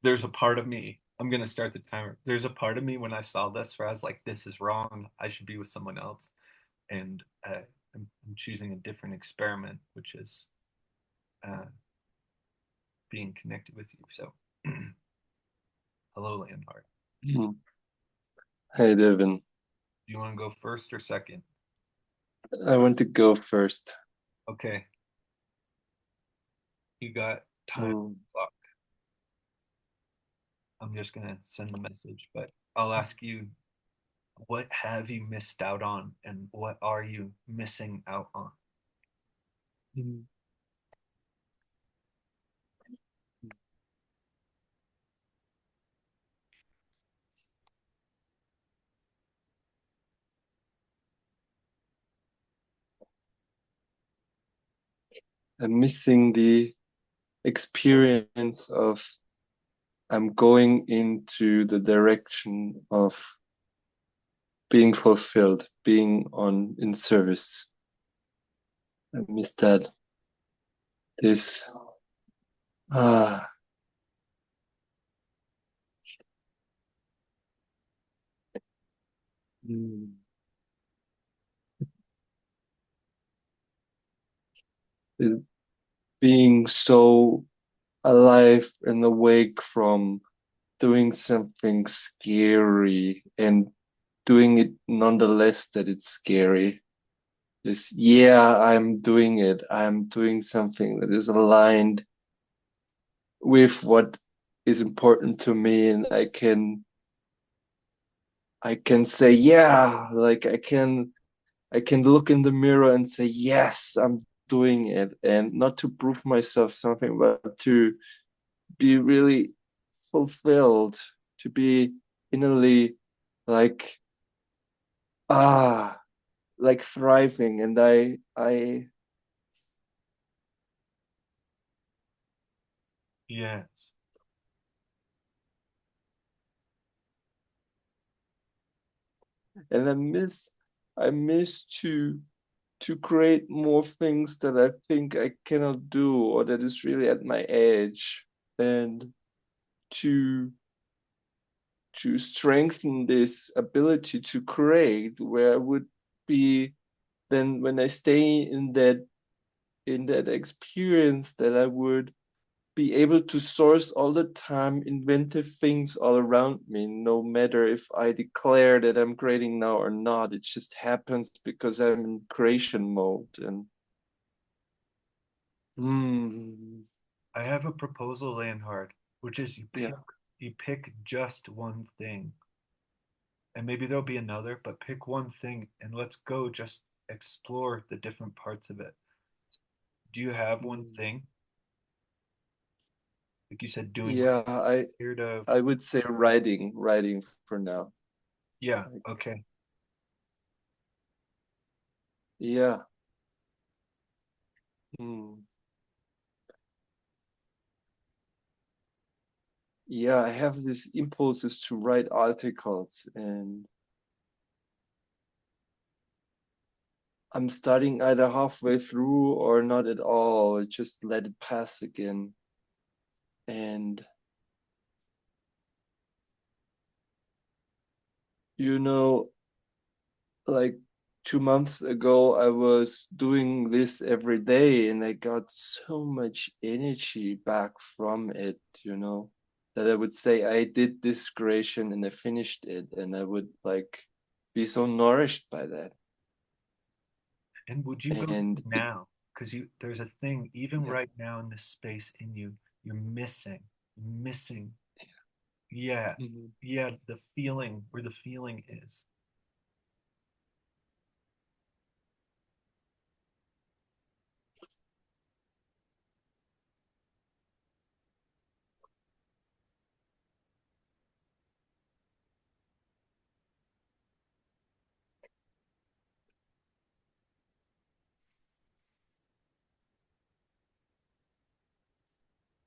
there's a part of me, I'm gonna start the timer. There's a part of me when I saw this where I was like, this is wrong. I should be with someone else. And I'm choosing a different experiment, which is uh, being connected with you. So, hello, Leonhard. Mhm. Hey, Devin. Do you want to go first or second? I want to go first. Okay, you got time Mm. clock. I'm just gonna send the message, but I'll ask you, what have you missed out on, and what are you missing out on? Mm. I'm missing the experience of I'm going into the direction of being fulfilled, being on in service. I miss that. This ah mm, it- being so alive and awake from doing something scary and doing it nonetheless that it's scary. This, yeah, I'm doing it. I'm doing something that is aligned with what is important to me, and I can say, yeah, like I can look in the mirror and say, yes, I'm doing it, and not to prove myself something, but to be really fulfilled, to be innerly like ah like thriving. And I Yes. and I miss to create more things that I think I cannot do or that is really at my edge, and to strengthen this ability to create, where I would be then when I stay in that experience, that I would be able to source all the time inventive things all around me, no matter if I declare that I'm creating now or not. It just happens because I'm in creation mode. And mm, I have a proposal, Leonhard, which is yeah, you pick just one thing. And maybe there'll be another, but pick one thing and let's go just explore the different parts of it. Do you have one mm, thing? Like you said, doing yeah, scared of. I would say writing for now. Yeah, Like, okay. yeah. Mm. Yeah, I have these impulses to write articles, and I'm starting either halfway through or not at all. Just let it pass again. And you know, like 2 months ago, I was doing this every day, and I got so much energy back from it, that I would say I did this creation and I finished it, and I would like be so nourished by that. And would you go to And it, now? Because there's a thing, even yeah. right now in this space in you, you're missing. You're missing. Yeah. Mhm. Yeah, the feeling, where the feeling is.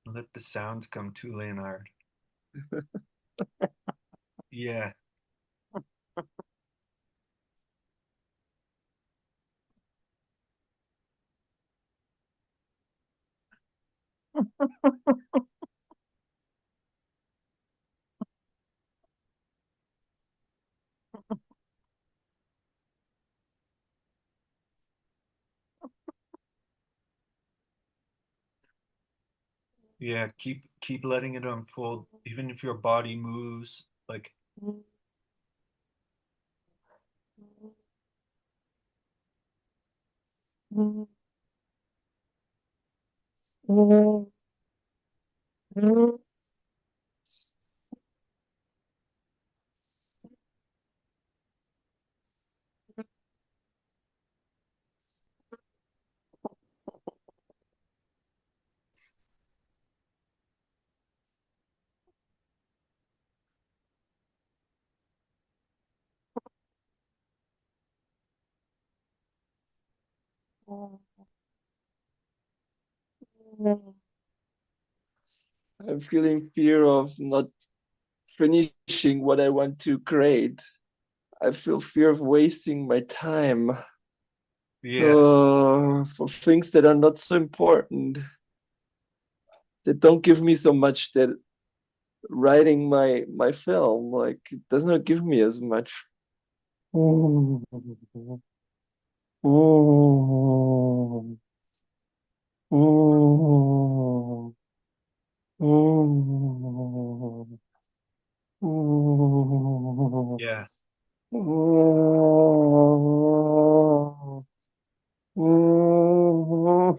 Let the sounds come to Leonard. Yeah. Yeah, keep letting it unfold, even if your body moves. Like, I'm feeling fear of not finishing what I want to create. I feel fear of wasting my time yeah, for things that are not so important, that don't give me so much, that writing my film, like, it does not give me as much. yeah, mm,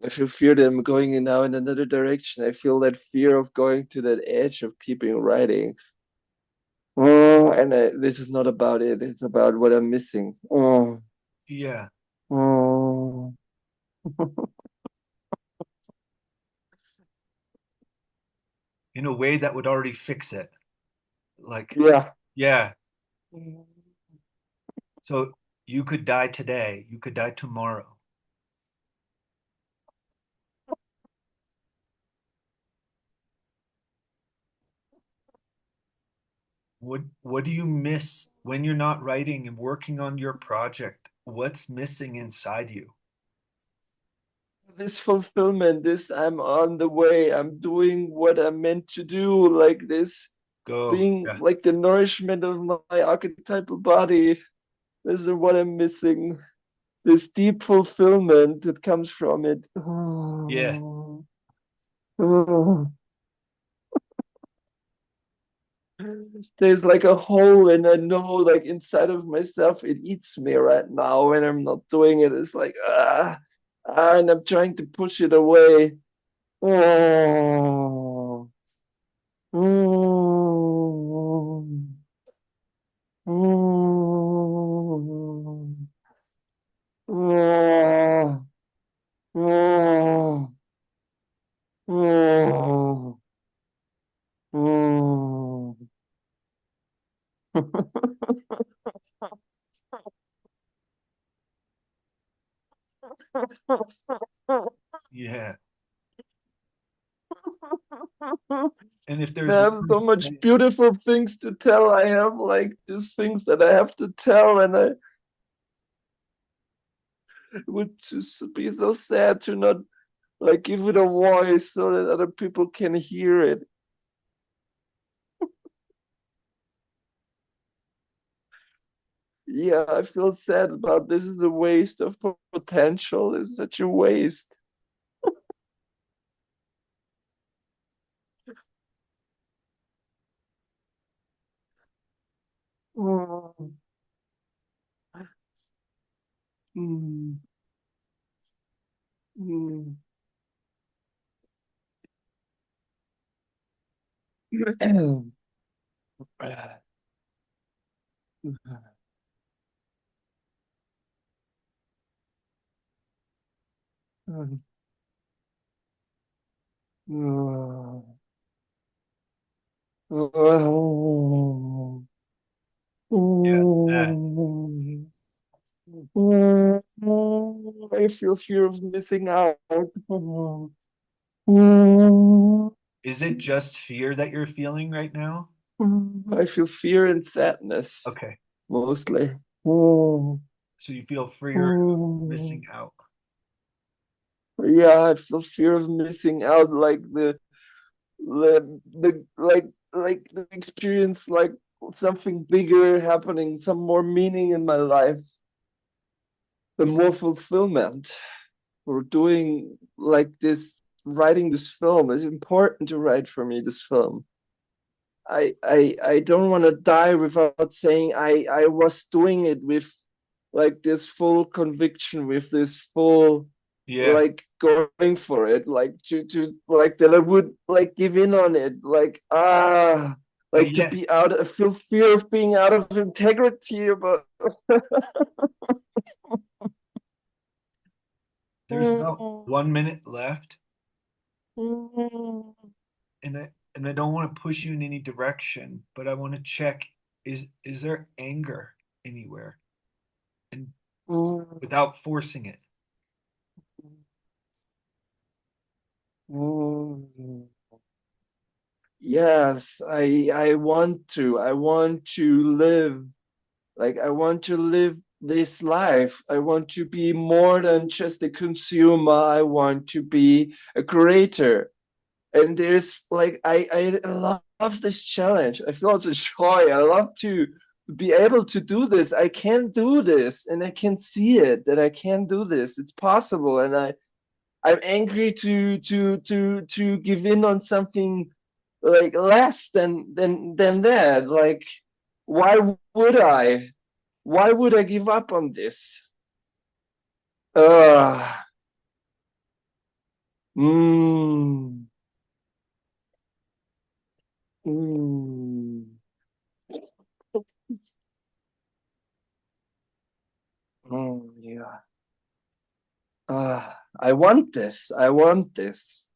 I feel fear that I'm going in now in another direction. I feel that fear of going to that edge of keeping writing. Oh, and this is not about it. It's about what I'm missing. Oh, Yeah. oh. In a way that would already fix it. Like, Yeah. yeah. So you could die today, you could die tomorrow. What do you miss when you're not writing and working on your project? What's missing inside you? This fulfillment, this I'm on the way, I'm doing what I'm meant to do, like this Go. being Yeah. like the nourishment of my archetypal body. This is what I'm missing. This deep fulfillment that comes from it. Yeah. Oh, oh. There's like a hole, and I know, like inside of myself, it eats me right now when I'm not doing it. It's like and I'm trying to push it away. Oh, oh, oh, oh, oh, oh, oh. Yeah. And if I there's have so words much that, beautiful things to tell. I have like these things that I have to tell, and I would just be so sad to not like give it a voice so that other people can hear it. Yeah, I feel sad about this. Is a waste of potential. It's such a waste. Mm, mm, mm. yeah, that. I feel fear of missing out. Is it just fear that you're feeling right now? I feel fear and sadness Okay. mostly. Oh, So you feel fear of oh. missing out. Yeah, I feel fear of missing out, like the like the experience, like something bigger happening, some more meaning in my life, the more fulfillment for doing like this, writing this film. It's important to write for me this film. I don't want to die without saying I was doing it with like this full conviction, with this full Yeah. like going for it, like to like that I would like give in on it, like But like to yet be out. I feel fear of being out of integrity about. there's about 1 minute left, and I don't want to push you in any direction, but I want to check, is there anger anywhere? And without forcing it. Yes, I want to live. Like, I want to live this life. I want to be more than just a consumer. I want to be a creator. And there's like, I love this challenge. I feel it's a joy. I love to be able to do this. I can do this, and I can see it that I can do this. It's possible. And I'm angry to give in on something like less than that. Like, why would I? Why would I give up on this? Uh, Mm. Mm. Yeah. I want this. I want this.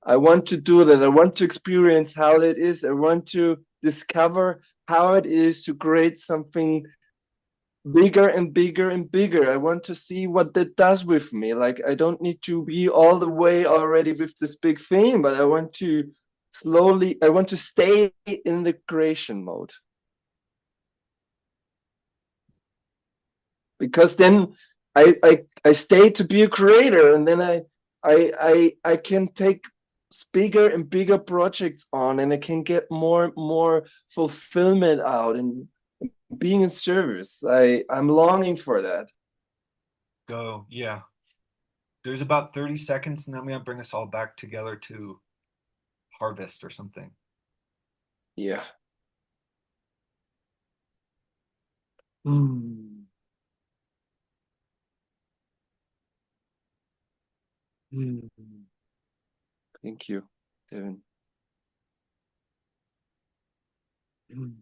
I want to do that. I want to experience how it is. I want to discover how it is to create something bigger and bigger and bigger. I want to see what that does with me. Like, I don't need to be all the way already with this big thing, but I want to slowly, I want to stay in the creation mode. Because then I stay to be a creator, and then I can take bigger and bigger projects on, and I can get more and more fulfillment out and being in service. I'm longing for that. Go. Yeah. There's about 30 seconds, and then we're gonna bring us all back together to harvest or something. Yeah. Mm. Mm. Thank you, Devin. Mm.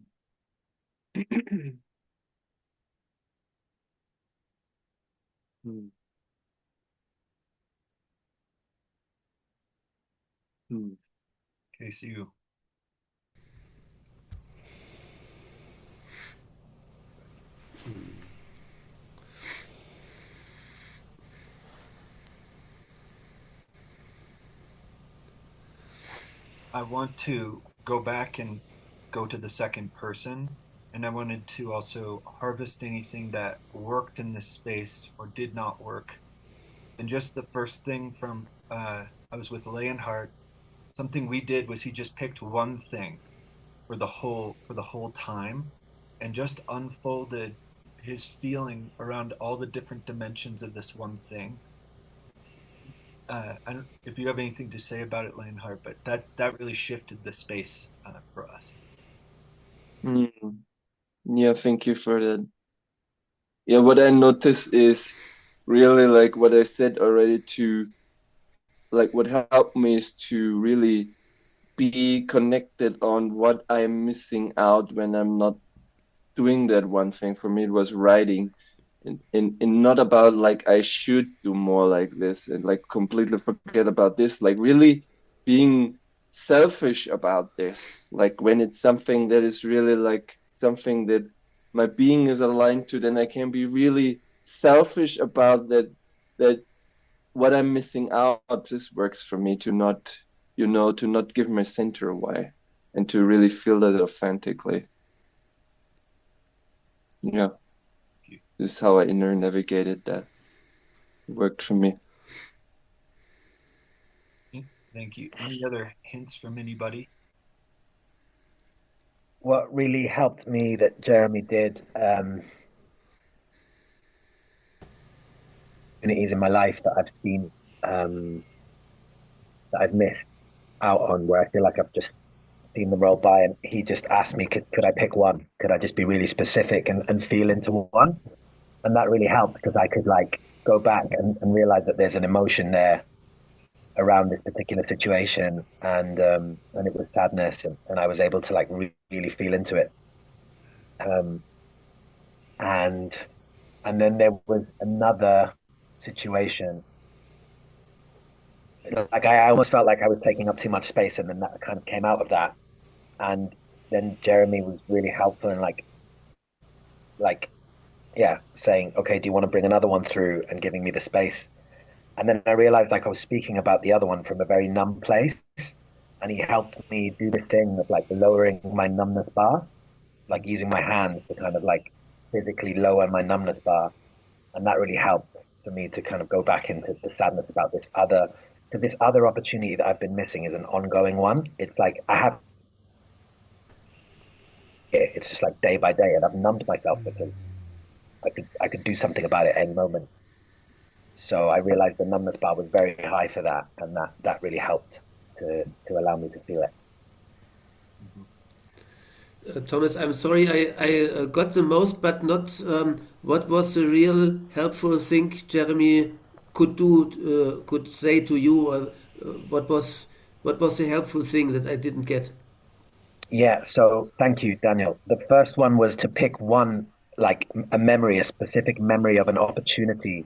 Mm. Mm. Okay, see you. I want to go back and go to the second person, and I wanted to also harvest anything that worked in this space or did not work. And just the first thing from I was with Leonhardt, something we did was he just picked one thing for the whole time and just unfolded his feeling around all the different dimensions of this one thing. I don't if you have anything to say about it, Leonhardt, but that really shifted the space for us. Mm. Yeah, thank you for that. Yeah, what I notice is really like what I said already to like what helped me is to really be connected on what I'm missing out when I'm not doing that one thing. For me, it was writing and not about like I should do more like this and like completely forget about this, like really being selfish about this. Like when it's something that is really like something that my being is aligned to, then I can be really selfish about that what I'm missing out. This works for me to not, to not give my center away and to really feel that authentically. Yeah, this is how I inner navigated that. It worked for me. Thank you. Any other hints from anybody? What really helped me that Jeremy did, opportunities in my life that I've seen, um, that I've missed out on, where I feel like I've just seen them roll by, and he just asked me, could I pick one? Could I just be really specific and feel into one? And that really helped because I could like go back and realize that there's an emotion there around this particular situation, and it was sadness, and I was able to like really feel into it. Um, and then there was another situation. Like I almost felt like I was taking up too much space, and then that kind of came out of that. And then Jeremy was really helpful in like yeah, saying, okay, do you want to bring another one through, and giving me the space. And then I realized like I was speaking about the other one from a very numb place, and he helped me do this thing of like lowering my numbness bar, like using my hands to kind of like physically lower my numbness bar, and that really helped for me to kind of go back into the sadness about this other, because this other opportunity that I've been missing is an ongoing one. It's like I have it's just like day by day, and I've numbed myself because I could do something about it any moment. So I realized the numbness bar was very high for that, and that really helped to allow me to feel it. Thomas, I'm sorry, I got the most, but not what was the real helpful thing Jeremy could say to you, what was the helpful thing that I didn't get? Yeah, so thank you, Daniel. The first one was to pick one, like a memory, a specific memory of an opportunity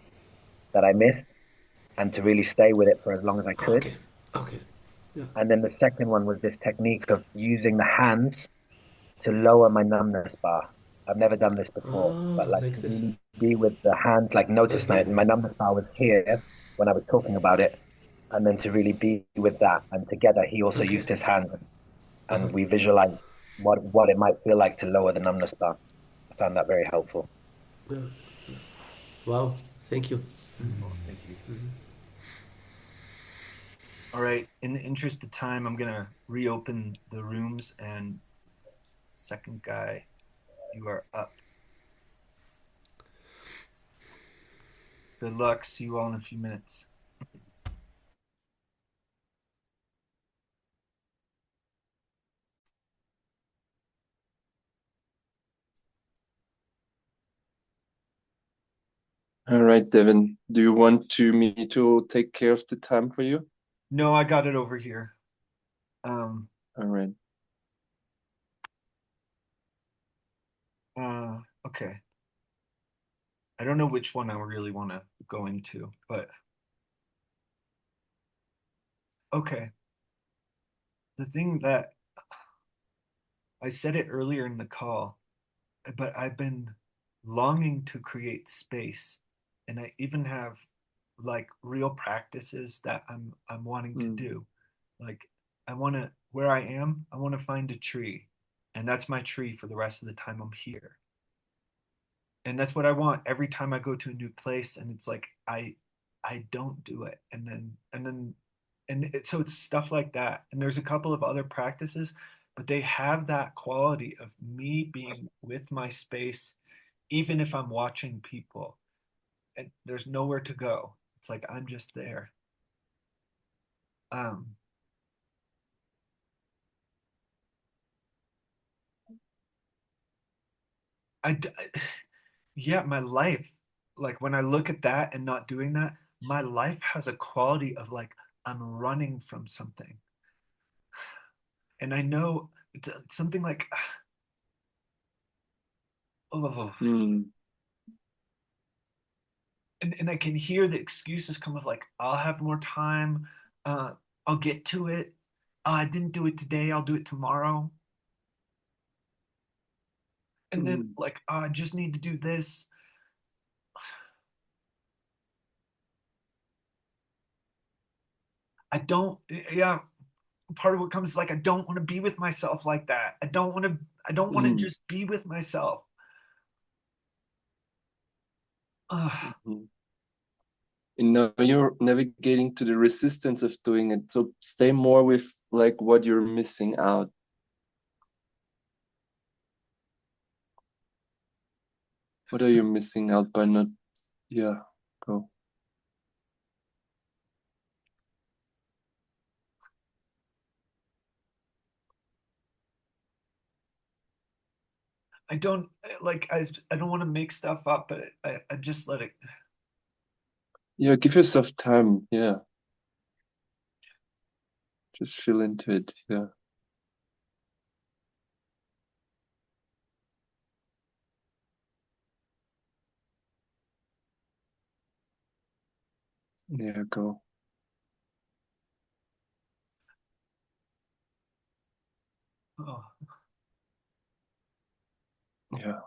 that I missed, and to really stay with it for as long as I could. Okay, okay, yeah. And then the second one was this technique of using the hands to lower my numbness bar. I've never done this before, but Oh, like like to this. really be with the hands, like notice Okay, my numbness bar was here when I was talking about it, and then to really be with that. And together, he also okay. used his hands, Uh-huh. and we visualized what it might feel like to lower the numbness bar. I found that very helpful. Yeah. Wow, thank you. Oh, thank you. All right. In the interest of time, I'm gonna reopen the rooms, and second guy, you are up. Good luck. See you all in a few minutes. All right, Devin. Do you want me to take care of the time for you? No, I got it over here. Um, All right. okay. I don't know which one I really want to go into, but okay. The thing that I said it earlier in the call, but I've been longing to create space, and I even have like real practices that I'm wanting to Mm, do. Like I want to where I am, I want to find a tree, and that's my tree for the rest of the time I'm here. And that's what I want every time I go to a new place, and it's like I don't do it, so it's stuff like that. And there's a couple of other practices, but they have that quality of me being with my space, even if I'm watching people and there's nowhere to go. It's like I'm just there. Um, I, yeah, my life, like when I look at that and not doing that, my life has a quality of like I'm running from something. And I know it's something like, oh, mm, and I can hear the excuses come of like, I'll have more time. Uh, I'll get to it. Oh, I didn't do it today. I'll do it tomorrow. And then mm, like, oh, I just need to do this. I don't, yeah, part of what comes is like I don't want to be with myself like that. I don't want to mm, just be with myself. Ugh, mhm. And now you're navigating to the resistance of doing it. So stay more with like what you're missing out. What are you missing out by not? Yeah, go. I don't like I don't want to make stuff up, but I just let it. Yeah, give yourself time. Yeah, just feel into it. Yeah, yeah, go. Oh. Yeah.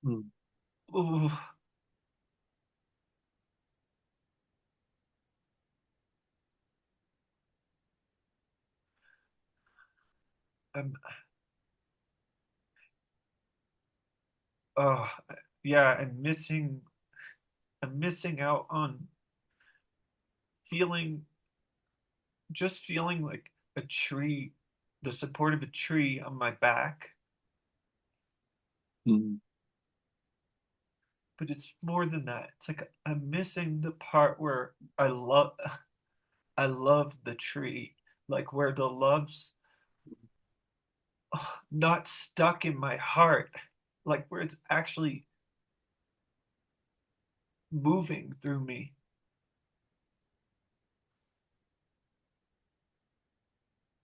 Mm, Oh, I'm oh yeah, I'm missing out on feeling just feeling like a tree, the support of a tree on my back. mm, But it's more than that. It's like I'm missing the part where I love the tree, like where the loves not stuck in my heart, like where it's actually moving through me.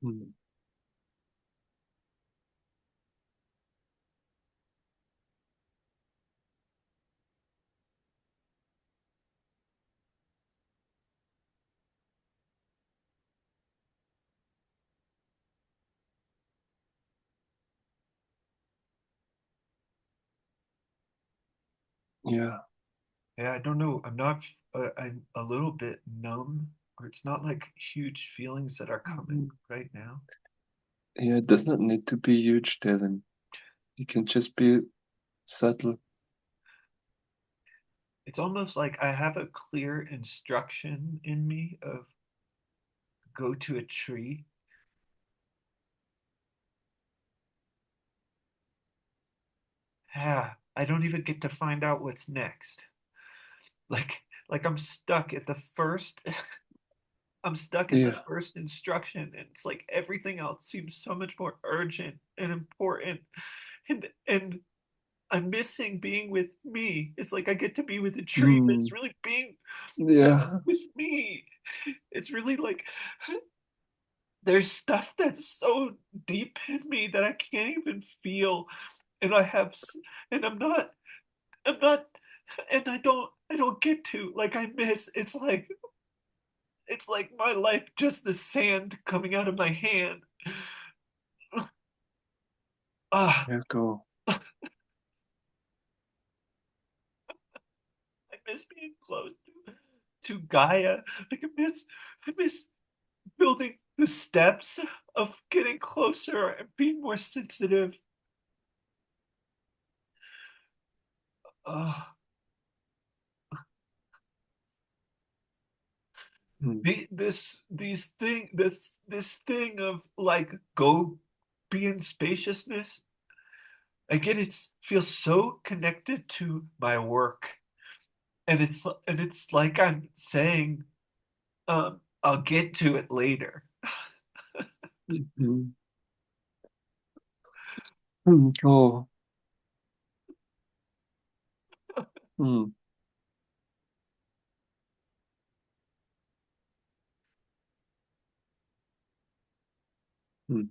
Mm. Yeah. Yeah, I don't know. I'm a little bit numb, or it's not like huge feelings that are coming Mhm. right now. Yeah, it does not need to be huge, Dylan. It can just be subtle. It's almost like I have a clear instruction in me of go to a tree. Yeah, I don't even get to find out what's next. Like I'm stuck at the first I'm stuck at the Yeah. first instruction, and it's like everything else seems so much more urgent and important. And I'm missing being with me. It's like I get to be with a tree, but it's Mm. really being Yeah. with me. It's really like there's stuff that's so deep in me that I can't even feel, and and I'm not, and I don't get to, like I miss. It's like my life just the sand coming out of my hand. Ah, Yeah, go. I miss being close to Gaia. Like I miss building the steps of getting closer and being more sensitive. Uh, Mm. this thing of like go be in spaciousness. I get it feels so connected to my work, and it's like I'm saying, I'll get to it later. Mhm. Mm. Oh. Mm. Mm.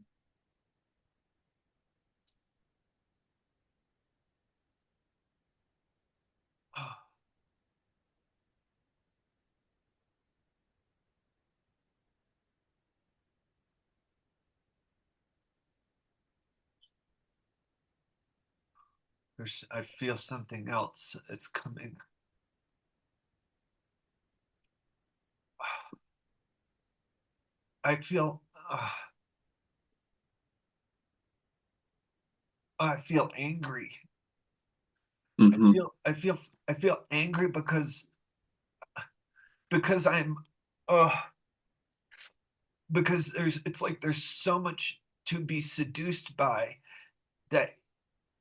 I feel something else. It's coming. I feel. I feel angry. Mhm. I feel angry because I'm uh because it's like there's so much to be seduced by that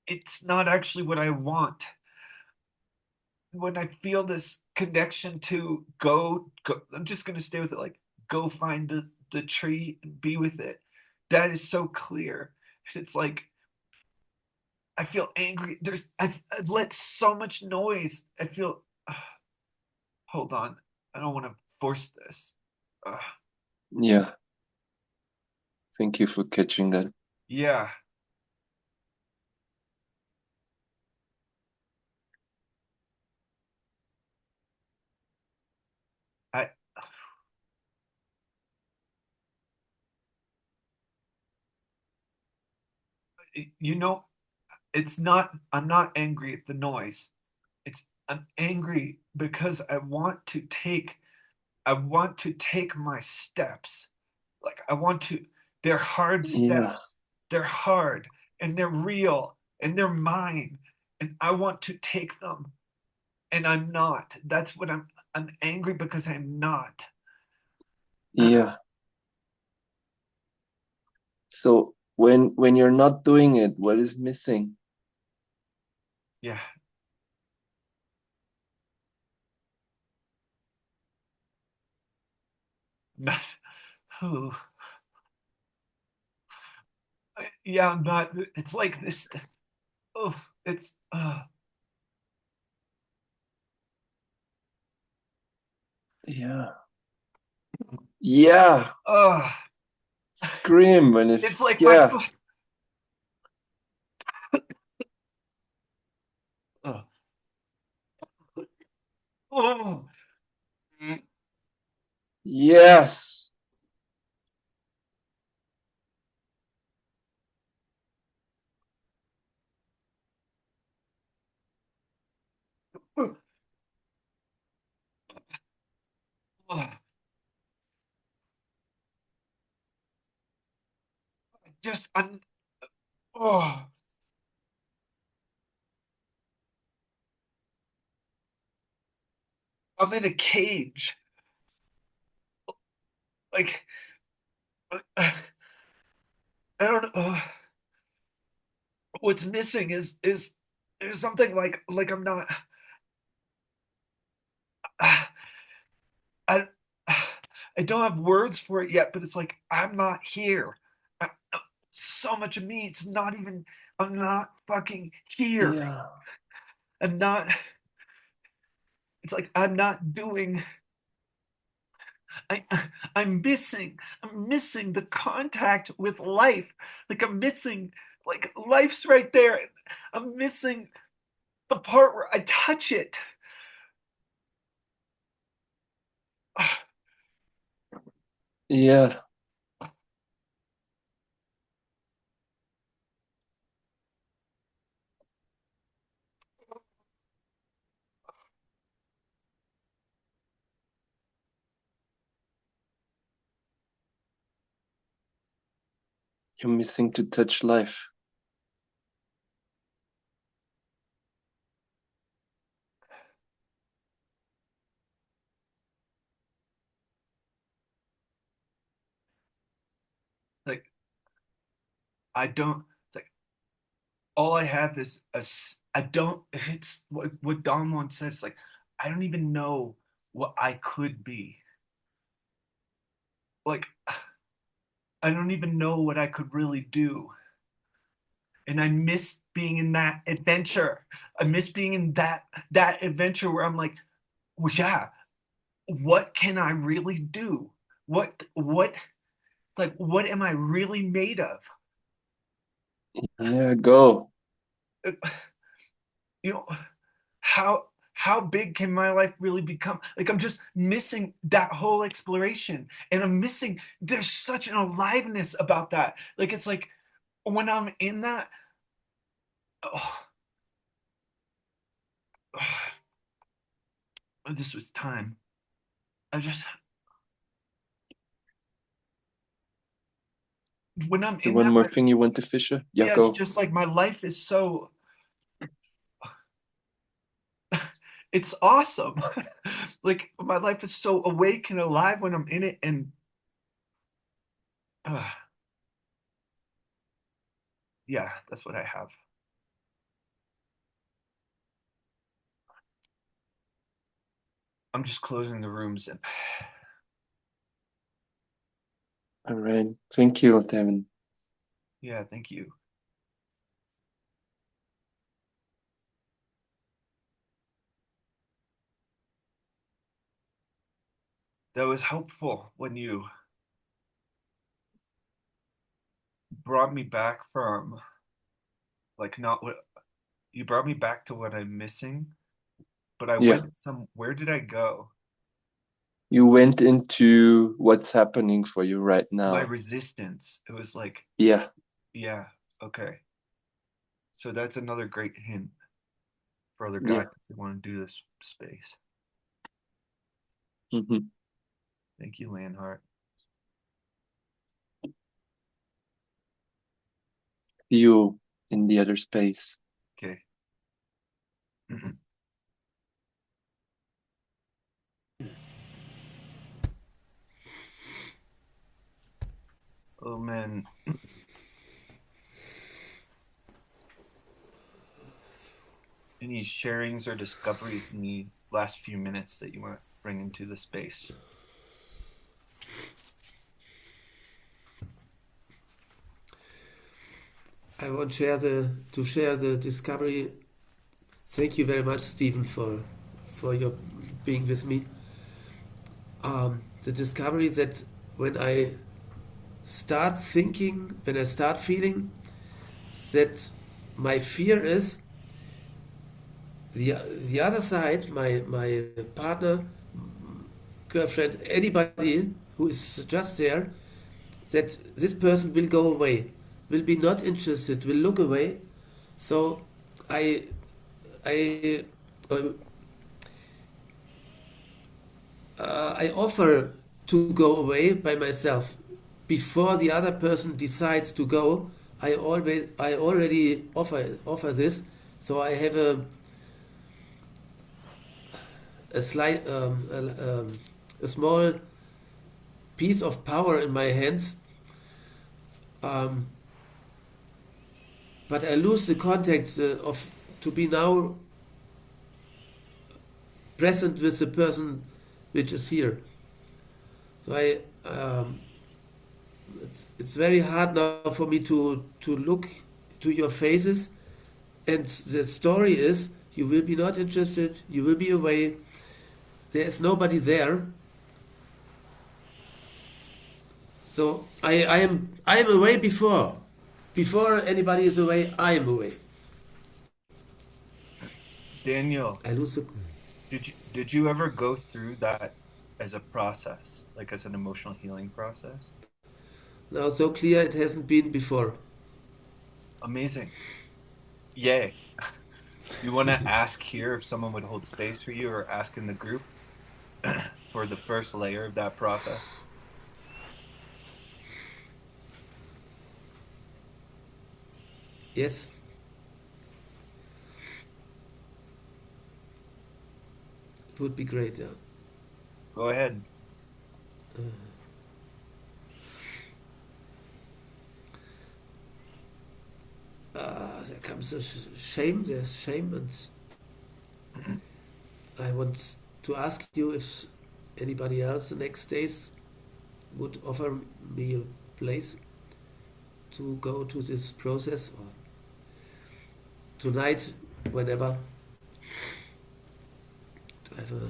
it's not actually what I want. When I feel this connection to go, I'm just gonna stay with it, like go find the tree and be with it. That is so clear. It's like I feel angry. I've let so much noise. I feel hold on. I don't want to force this. Uh, Yeah. Thank you for catching that. yeah, I you know, it's not I'm not angry at the noise. It's I'm angry because I want to take my steps. Like I want to they're hard Yeah. steps. They're hard and they're real and they're mine and I want to take them and I'm not. That's what I'm angry because I'm not. Yeah. So when you're not doing it, what is missing? Yeah. Not, who yeah, I'm not. It's like this. Oh, it's. Yeah. Yeah. Uh, Scream when it's it's, like my. yeah. Uh, oh, Yes. just I'm. Oh, I'm in a cage. Like I don't know. What's missing is something like I'm not. I I don't have words for it yet, but it's like I'm not here. So much of me, it's not even. I'm not fucking here. Yeah. I'm not. It's like I'm not doing. I I'm missing. I'm missing the contact with life. Like I'm missing. Like life's right there. I'm missing the part where I touch it. Yeah. You're missing to touch life. Like I don't. It's like all I have is I don't. It's what Don once said. It's like I don't even know what I could be. Like I don't even know what I could really do. And I miss being in that adventure. I miss being in that adventure where I'm like, well, yeah, what can I really do? What like what am I really made of? Yeah, go. You know, how big can my life really become? Like I'm just missing that whole exploration. And I'm missing there's such an aliveness about that. Like it's like when I'm in that, oh, this was time. I just when I'm Is there in one that, more thing you want to, Fisher? Yeah, yeah, it's go. just like my life is so it's awesome. Like my life is so awake and alive when I'm in it, and uh, yeah, that's what I have. I'm just closing the rooms and All right. Thank you, Devin. yeah, thank you. That was helpful when you brought me back from like not what you brought me back to what I'm missing, but I Yeah. went where did I go? You went into what's happening for you right My now. resistance. It was like, Yeah. yeah, okay. So that's another great hint for other Yeah. guys if they want to do this space. Hmm. Thank you, Lanhart. See you in the other space. Okay. Oh man. Any sharings or discoveries in the last few minutes that you want to bring into the space? I want to share the discovery. Thank you very much, Stephen, for your being with me. The discovery that when I start thinking, when I start feeling that my fear is the other side, my partner, girlfriend, anybody who is just there, that this person will go away, will be not interested, will look away. So I I uh, I offer to go away by myself before the other person decides to go. I already offer this, so I have a slight a small piece of power in my hands, um, but I lose the contact of to be now present with the person which is here. So it's very hard now for me to look to your faces, and the story is you will be not interested, you will be away, there is nobody there. So I am away before anybody is away. I am away. Daniel, I lose the. did you ever go through that as a process, like as an emotional healing process? Now so clear it hasn't been before. Amazing. Yay. You want to ask here if someone would hold space for you, or ask in the group for the first layer of that process? Yes. It would be great, yeah. Go ahead. There comes a shame, there's shame, and I want to ask you if anybody else the next days would offer me a place to go to this process, or tonight, whenever, to have a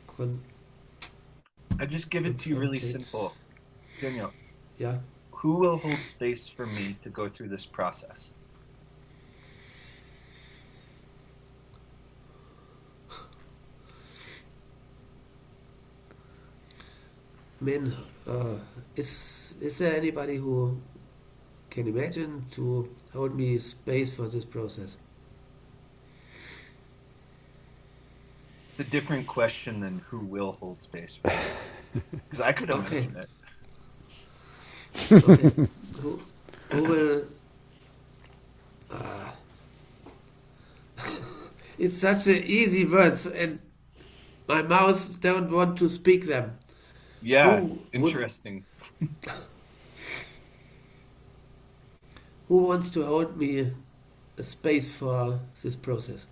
con- I just give it to you really confrontate. simple. Daniel, Yeah. who will hold space for me to go through this process? Men, is there anybody who can imagine to hold me space for this process? It's a different question than who will hold space for me. Because I could Okay. imagine it. Okay. Who will? Uh, it's such an easy words, and my mouth don't want to speak them. Yeah, Who would? interesting. Who wants to hold me a space for this process?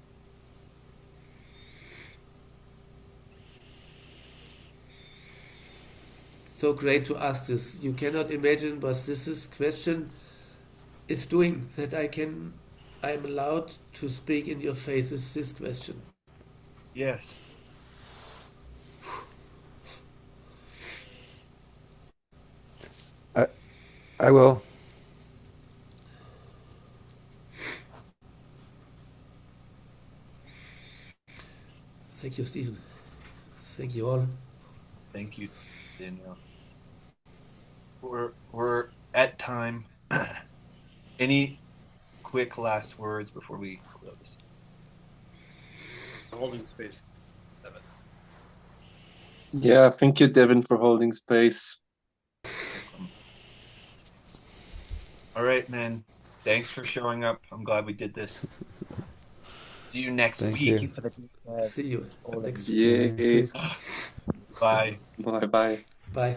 So great to ask this. You cannot imagine what this question is doing. That I'm allowed to speak in your faces this question. Yes. I, I will. Thank you, Stephen. Thank you all. Thank you, Daniel. We're at time. Any quick last words before we close? Holding space. Yeah, thank you, Devin, for holding space. All right, man. Thanks for showing up. I'm glad we did this. See you next Thank week. you. Thank you for the deep See you all of next you. week. Yay. Bye. Bye bye. Bye.